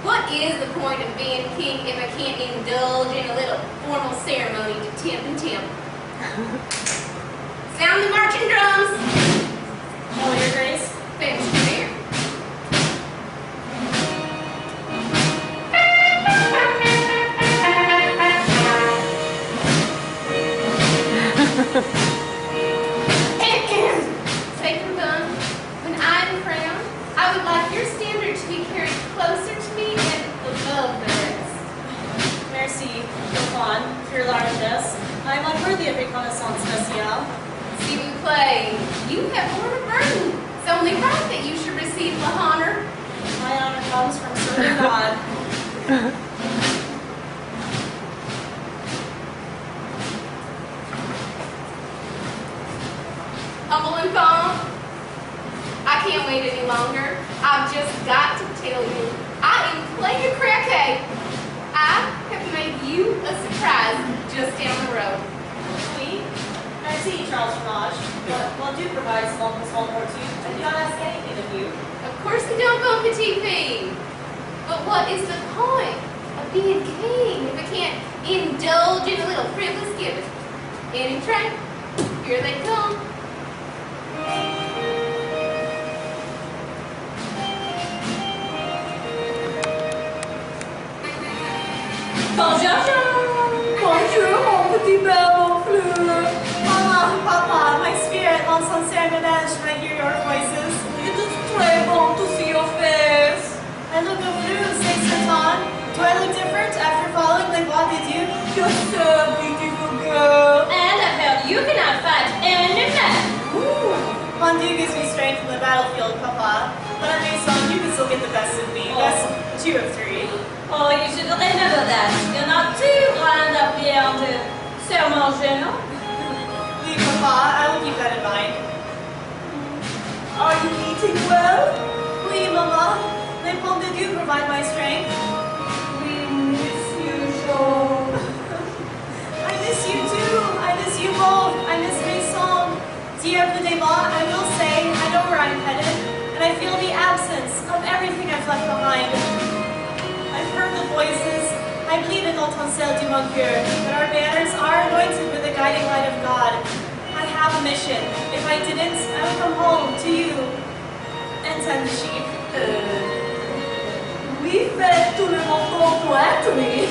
What is the point of being king if I can't indulge in a little formal ceremony to tempt and tempt? Sound the marching drums. Oh, Your Grace. Finish your beer. Sacred Bun, when I'm crowned, I would like your standard to be carried closer to me and above the rest. Merci, Dauphin, for your largeness. I am unworthy of reconnaissance spéciale. See me play. You have borne a burden. It's only right that you should receive the honor. My honor comes from serving God. Humble and calm. I can't wait any longer. I've just got to tell you, I am playing croquet. I have made you a surprise just down the road. Oui. Merci, Charles Fromage. But while do provide small fortune, I do not ask anything of you. Of course we don't go petit fille. But what is the point of being king if I can't indulge in a little frivolous giving? Any train? Here they come. Bonjour, bonjour, mon petit bel fleur. Mama, Papa, my spirit longs on Saint Ménage when I hear your voices. It is très bon to see your face. I look au bleu, Saint Sertan. Do I look different after following les voies des dieux? You're so beautiful, girl. And I heard you cannot fight any man. Mon Dieu gives me strength in the battlefield, Papa. But at Maison, you can still get the best of me. Best 2 of 3. Oh, you should remember that. You're not too grand up here to sermon géant. Oui, Papa, I will keep that in mind. Are you eating well? Oui, Mama. Les pommes de Dieu provide my strength. We miss you, Joan. I miss you too. I miss you both. I miss Maison. Dear Pudema, I will say, I know where I'm headed, and I feel the absence of everything I've left behind. I've heard the voices. I believe in l'Étincelle du Mon Cœur, that our banners are anointed with the guiding light of God. I have a mission. If I didn't, I would come home to you and tend the sheep. Oui, fait tout le monde pour être, oui.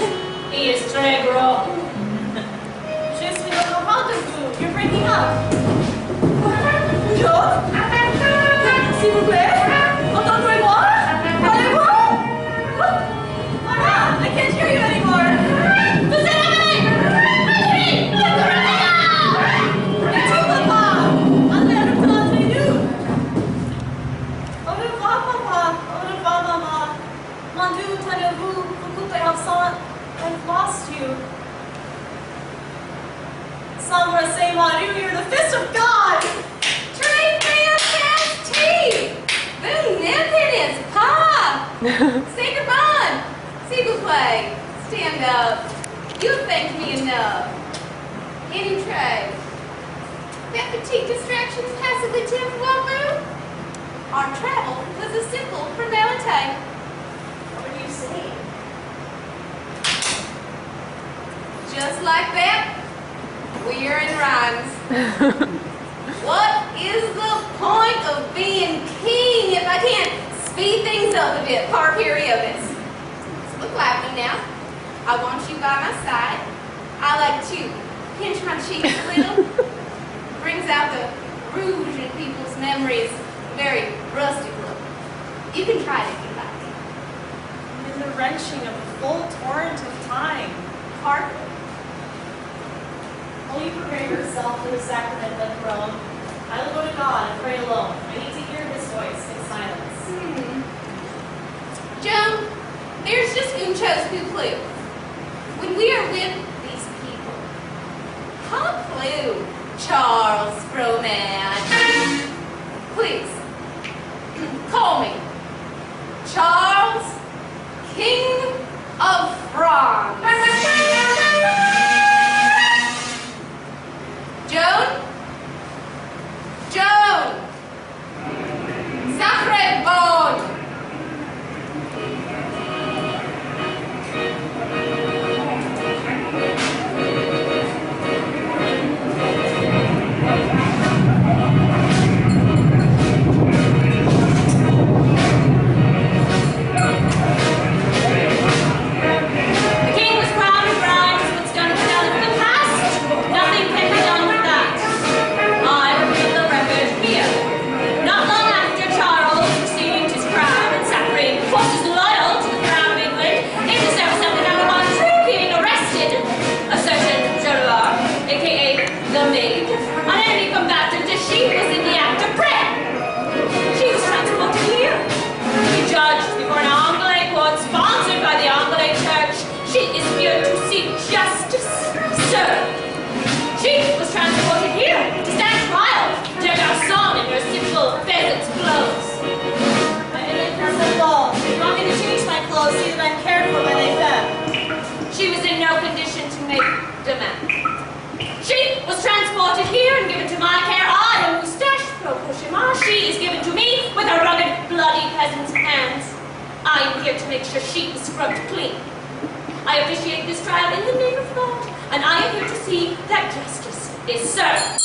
He is très gros. Je suis au courant de vous. You're breaking up. Joan? S'il vous plaît? Entendez-moi? Parlez-moi? Mama, I can't hear you anymore. Vous êtes arrivé! Me too, Papa. André, nous. Au revoir, Papa. Au revoir, Mama. Mon Dieu, tenez-vous. Vous coupez absent. I've lost you. Sombre Saint Maru, you're the fist of God. Trade fantastique! Vous n'impenez pas! Say goodbye! S'il vous plaît, stand up. You thanked me enough. Any trade? That petite distraction passively temporary? Our travel was a simple formality. What are you saying? Just like that, we're in rhymes. What is the point of being king if I can't speed things up a bit, par periodis? So look lively now. I want you by my side. I like to pinch my cheeks a little. Brings out the rouge in people's memories. Very rustic look. You can try it if you like. In the wrenching of the full torrent of time. Hardly. Will you prepare yourself for the sacrament of the throne? I will go to God and pray alone. I need to hear his voice in silence. Joan, there's just une chose who clue. When we are with these people, clue, Charles Froman. Please, call me Charles, King of France. Joan? Joan! Sacre bon! here to make sure she is scrubbed clean. I officiate this trial in the name of God, and I am here to see that justice is served.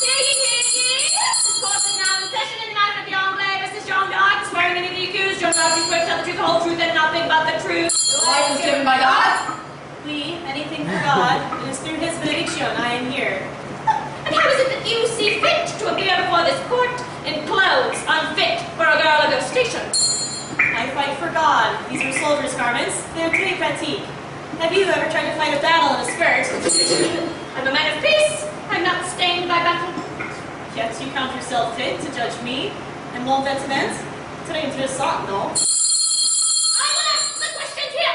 Hear ye, hear ye! The court is now in session in the matter of the Anglais versus Joan of Arc, swearing in the accused. Joan of Arc is swear to tell the truth, the whole truth, and nothing but the truth. The life was given by God. We, anything for God, it is through his benediction I am here. And how is it that you see fit to appear before this court in clothes unfit for a girl of your station? I fight for God. These are soldiers' garments. They are très pratique. Have you ever tried to fight a battle in a skirt? I'm a man of peace. I'm not stained by battle. Yet you count yourself fit to judge me and mon vêtement? Très intéressant, no? I will ask the question here.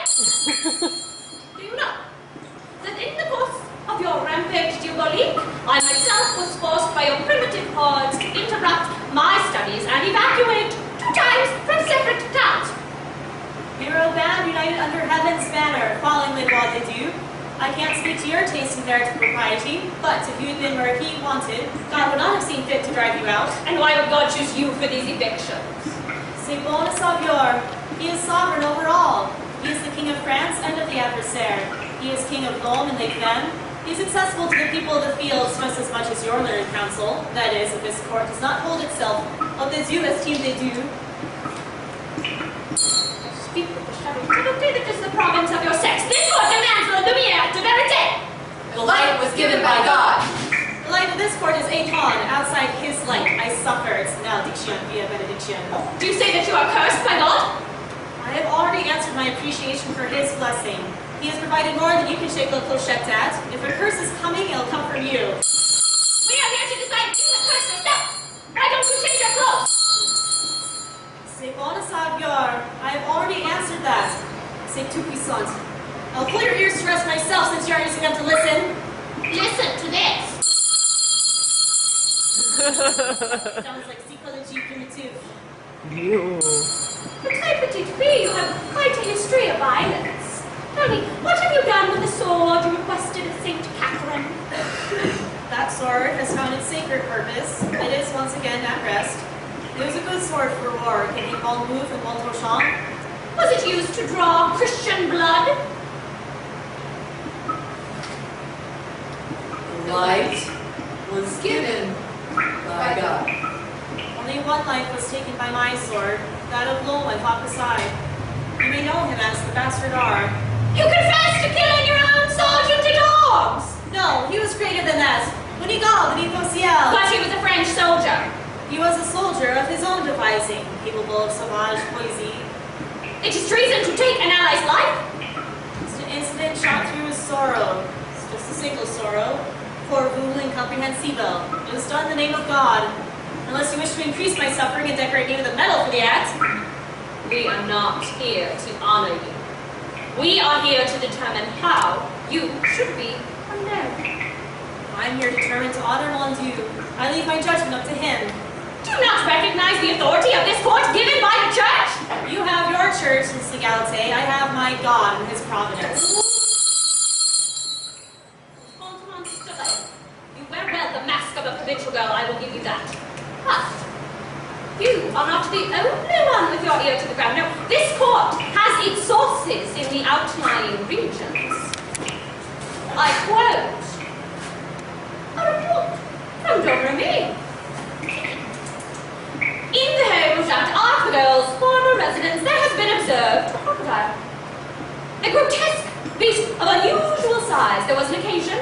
Do you know that in the course of your rampage diabolique, I myself was forced by your primitive hordes to interrupt my studies and evacuate 2 times from separate towns? We are a band united under heaven's banner, following les lois de Dieu. I can't speak to your taste in comparative propriety, but if you had been where he wanted, God would not have seen fit to drive you out. And why would God choose you for these evictions? C'est bon à savoir. He is sovereign over all. He is the king of France and of the adversaire. He is king of Rome and les Femmes. He is accessible to the people of the fields just as much as your learned council. That is, if this court does not hold itself of the Dieu estime des dieux. Speak with the shadow. I don't think that this is the province of your sex. This court demands la lumière de vérité. The light was given by God. The light of this court is Aton. Outside his light, I suffer. It's malediction via benediction. Do you say that you are cursed by God? I have already answered my appreciation for his blessing. He has provided more than you can shake a clochette at. If a curse is coming, it'll come from you. We are here to decide if you have cursed yourself. Why don't you change your clothes? C'est bon à savoir. I have already answered that. C'est tout puissant. I'll pull your ears to rest myself since you aren't using them to listen. Listen to this. Sounds like psychology primitive. But très petite fille, you have quite a history of violence. Tell me, what have you done with the sword you requested of St. Catherine? That sword has found its sacred purpose. It is once again at rest. It was a good sword for war. Can you bon move and bon tranchant? Was it used to draw Christian blood? The light was given by God. Only one life was taken by my sword, that of Lo and Fakasai. You may know him as the Bastard R. You confessed to killing your own sergeant at arms! No, he was greater than that. Bonigal, Benito Ciel. But he was a French soldier. He was a soldier of his own devising, capable of sauvage poesy. It is treason to take an ally's life. It's an incident shot through his sorrow. It's just a single sorrow. Pour vous incomprehensible. It was done in the name of God. Unless you wish to increase my suffering and decorate me with a medal for the act. We are not here to honor you. We are here to determine how you should be condemned. I'm here determined to honor mon Dieu. I leave my judgment up to him. Do you not recognize the authority of this court given by the church? You have your church and legalite. I have my God and his providence. You wear well the mask of a provincial girl, I will give you that. But you are not the only one with your ear to the ground. No, this court has its sources in the outlying regions. I quote a report from Domremy. In the home of Joan of Arc, the girl's former residence, there has been observed a crocodile. A grotesque beast of unusual size. There was an occasion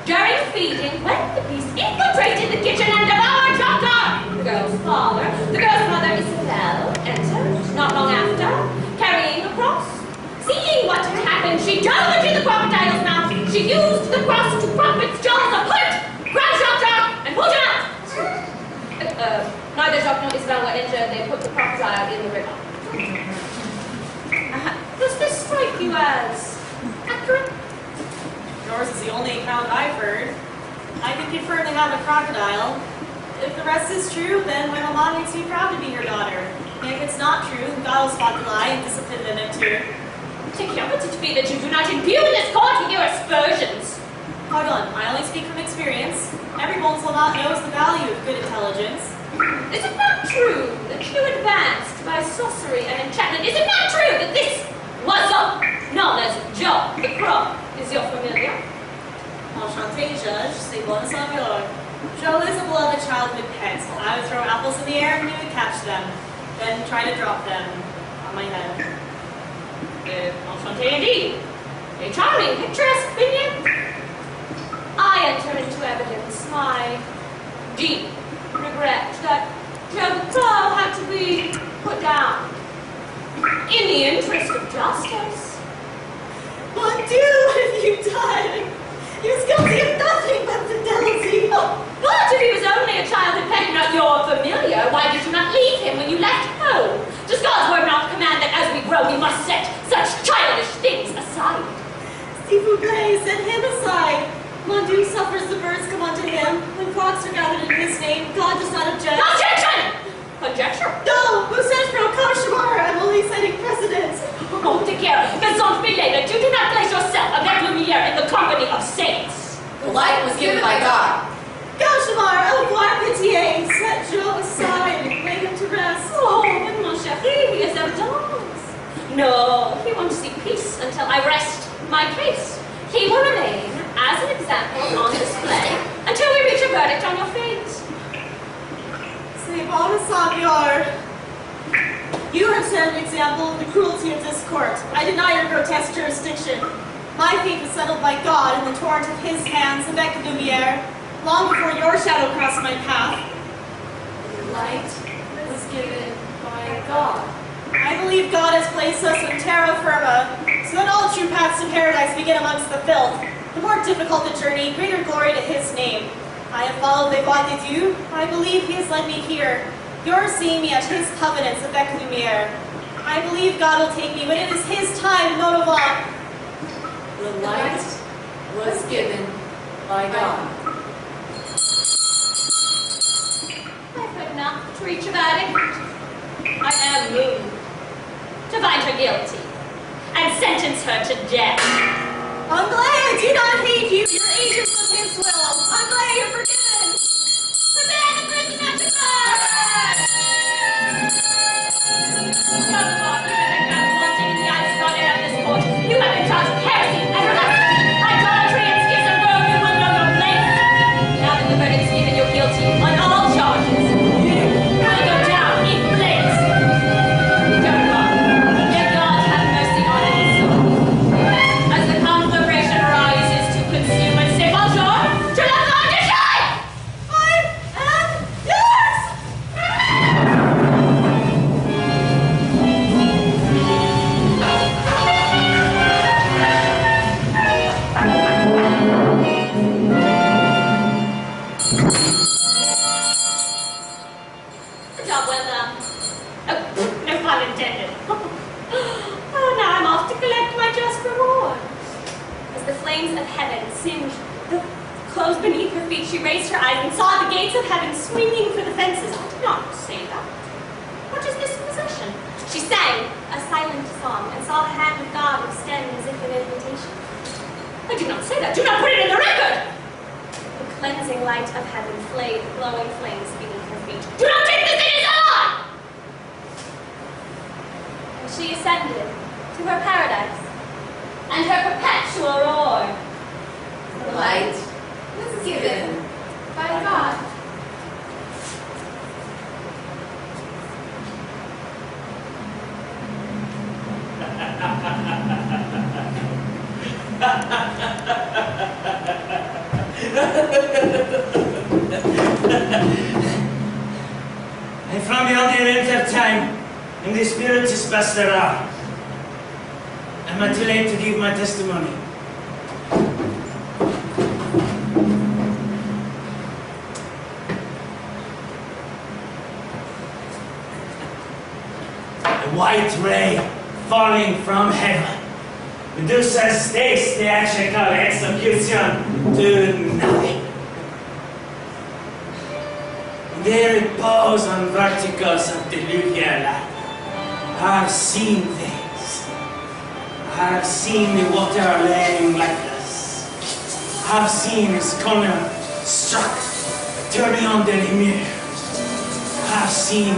during feeding when the beast infiltrated the kitchen and devoured Joan of Arc. The girl's mother, Isabel, entered not long after, carrying a cross. Seeing what had happened, she dove into the crocodile's mouth. She used the cross to prop its jaws apart, grabbed Joan of Arc, and pulled him out. Neither Jacques nor Isabel were injured. They put the crocodile in the river. Does this strike you as accurate? Yours is the only account I've heard. I can confirm they have a crocodile. If the rest is true, then my mama makes me proud to be her daughter. And if it's not true, God will spot the lie and discipline them too. Take care of it to be that you do not imbue this court with your aspersions. Pardon, I only speak from experience. Every bon soldat knows the value of good intelligence. Is it not true that you advanced by by sorcery and enchantment. Is it not true that this Oiseau, known as Joe the Crow, is your familiar? Enchanté, Judge. C'est bon savoir. Joe is a beloved childhood pet. I would throw apples in the air and he would catch them, then try to drop them on my head. Enchanté indeed. A charming, picturesque opinion. I enter into evidence my deep regret that Joe the Crow had to be put down in the interest of justice. Mon Dieu, what have you done? He was guilty of nothing but fidelity. Oh, but if he was only a childhood pet, not your familiar, why did you not leave him when you left home? Does God's word not command that as we grow, we must set such childish things aside? S'il vous plaît, set him aside. Mon Dieu suffers the birds come unto him. When flocks are gathered in his name, God does not object. Objection! Conjecture? No, who says pro cauchemar? I'm only citing precedents. Oh, take care, Maison Filet, that you do not place yourself avec lumière in the company of saints. The light was given by God. Cauchemar, avoir pitié. Set Joe aside and lay him to rest. Oh, but mon chéri, he is a dance. No, he won't see peace until I rest my case. He will remain as an example on display until we reach a verdict on your fate. C'est bon savoir. You have set an example of the cruelty of this court. I deny your grotesque jurisdiction. My fate was settled by God in the torrent of his hands, avec lumière, long before your shadow crossed my path. The light was given by God. I believe God has placed us in terra firma, so that all true paths to paradise begin amongst the filth. The more difficult the journey, greater glory to his name. I have followed les voies de Dieu. I believe he has led me here. You're seeing me at his covenants avec lumière. I believe God will take me when it is his time, Joan of Arc. The light was given by God. I've heard enough to reach a verdict. I am moved to find her guilty and sentence her to death. Anglais, I do not hate you. You're agents of his will. Anglais, you're forgiven. Prepare the prisoner to burn! Joan of Arc, you have been found wanting in the eyes of God and of this court. You have been charged with heresy and blasphemy, idolatry and schism, whereof you will know no place. Now that the verdict is given, you're guilty on all charges. You will go down in flames. Joan of Arc, may God have mercy on his soul. As the conflagration rises to consume and say bonjour to la fin du jour! I am yours! Job well done. Oh, no pun intended. Oh, now I'm off to collect my just reward. As the flames of heaven singed the clothes beneath her feet, she raised her eyes and saw the gates of heaven swinging for the fences. I did not say that. What is this possession? She sang a silent song and saw the hand of God extend as if in invitation. I do not say that. Do not put it in the record. The cleansing light of heaven flayed the glowing flames beneath her feet. Do not take this in his eye! And she ascended to her paradise and her perpetual roar. The light was given by God. I'm from beyond the end of time, and the spirit is best around. I'm not too late to give my testimony. A white ray falling from heaven. Medusa stakes the theatrical execution to nothing. There it pours on verticals of the Lugia light. I've seen things. I've seen the water laying lifeless. I've seen his corner struck, turning on the mirror. I've seen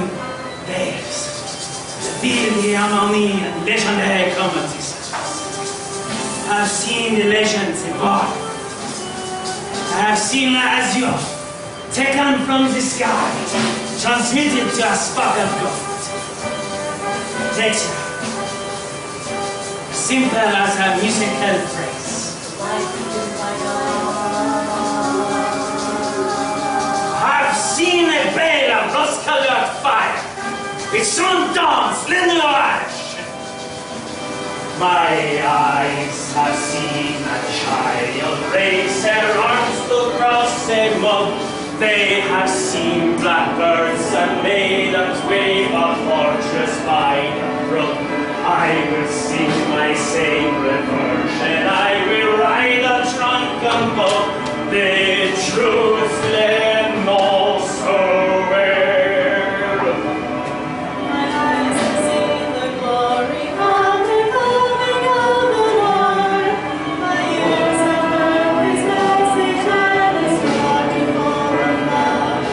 waves feel among legendary comedies. I've seen the legends evolve. I have seen the azure taken from the sky, transmitted to a spark of gold. Nature, simple as a musical phrase. I've seen a veil of rose-colored fire, with sun dawns in your ash. My eyes have seen a child raise her arms to cross a moat. They have seen blackbirds and maidens wave a fortress by the brook. I will sing my sacred version. I will ride a drunken boat. The truth let no soul wear. My eyes have seen the glory of the coming of the Lord. My ears have heard His message and His talking full of love.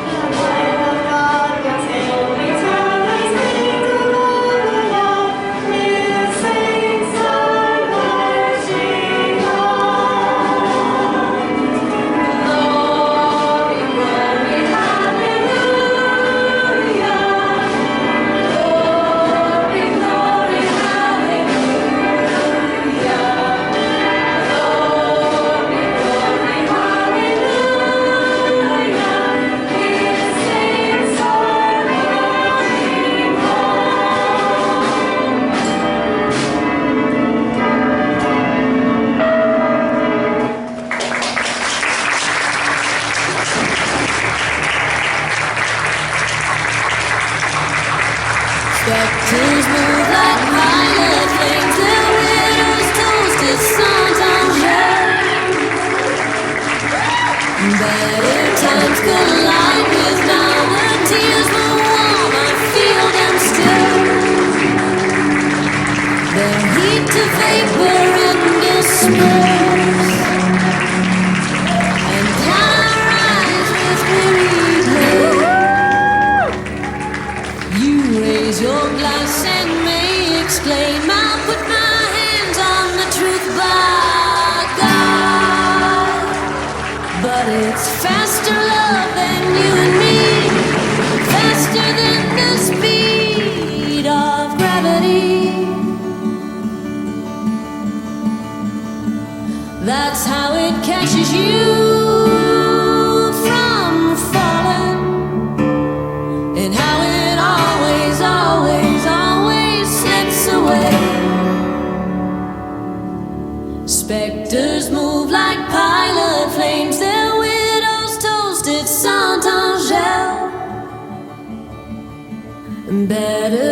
The light of God will take me to His kingdom of the love. His saints are marching on. Glory, glory, hallelujah. Glory, glory, hallelujah. Glory, glory, hallelujah. His saints are marching Spectres move like violet flames, their widows toasted sans Better times collide with now, the tears were warm, I feel them still. Their heat to vapor and disperse, and rise with weary glow. You raise your glass and may exclaim, I'll put my hands on the truth by God. But it's faster love than you and me, faster than the speed of gravity. That's how it catches you from falling, and how it always, always, always slips away. Spectres move like pilot flames, their widows toasted Saint Angel. Better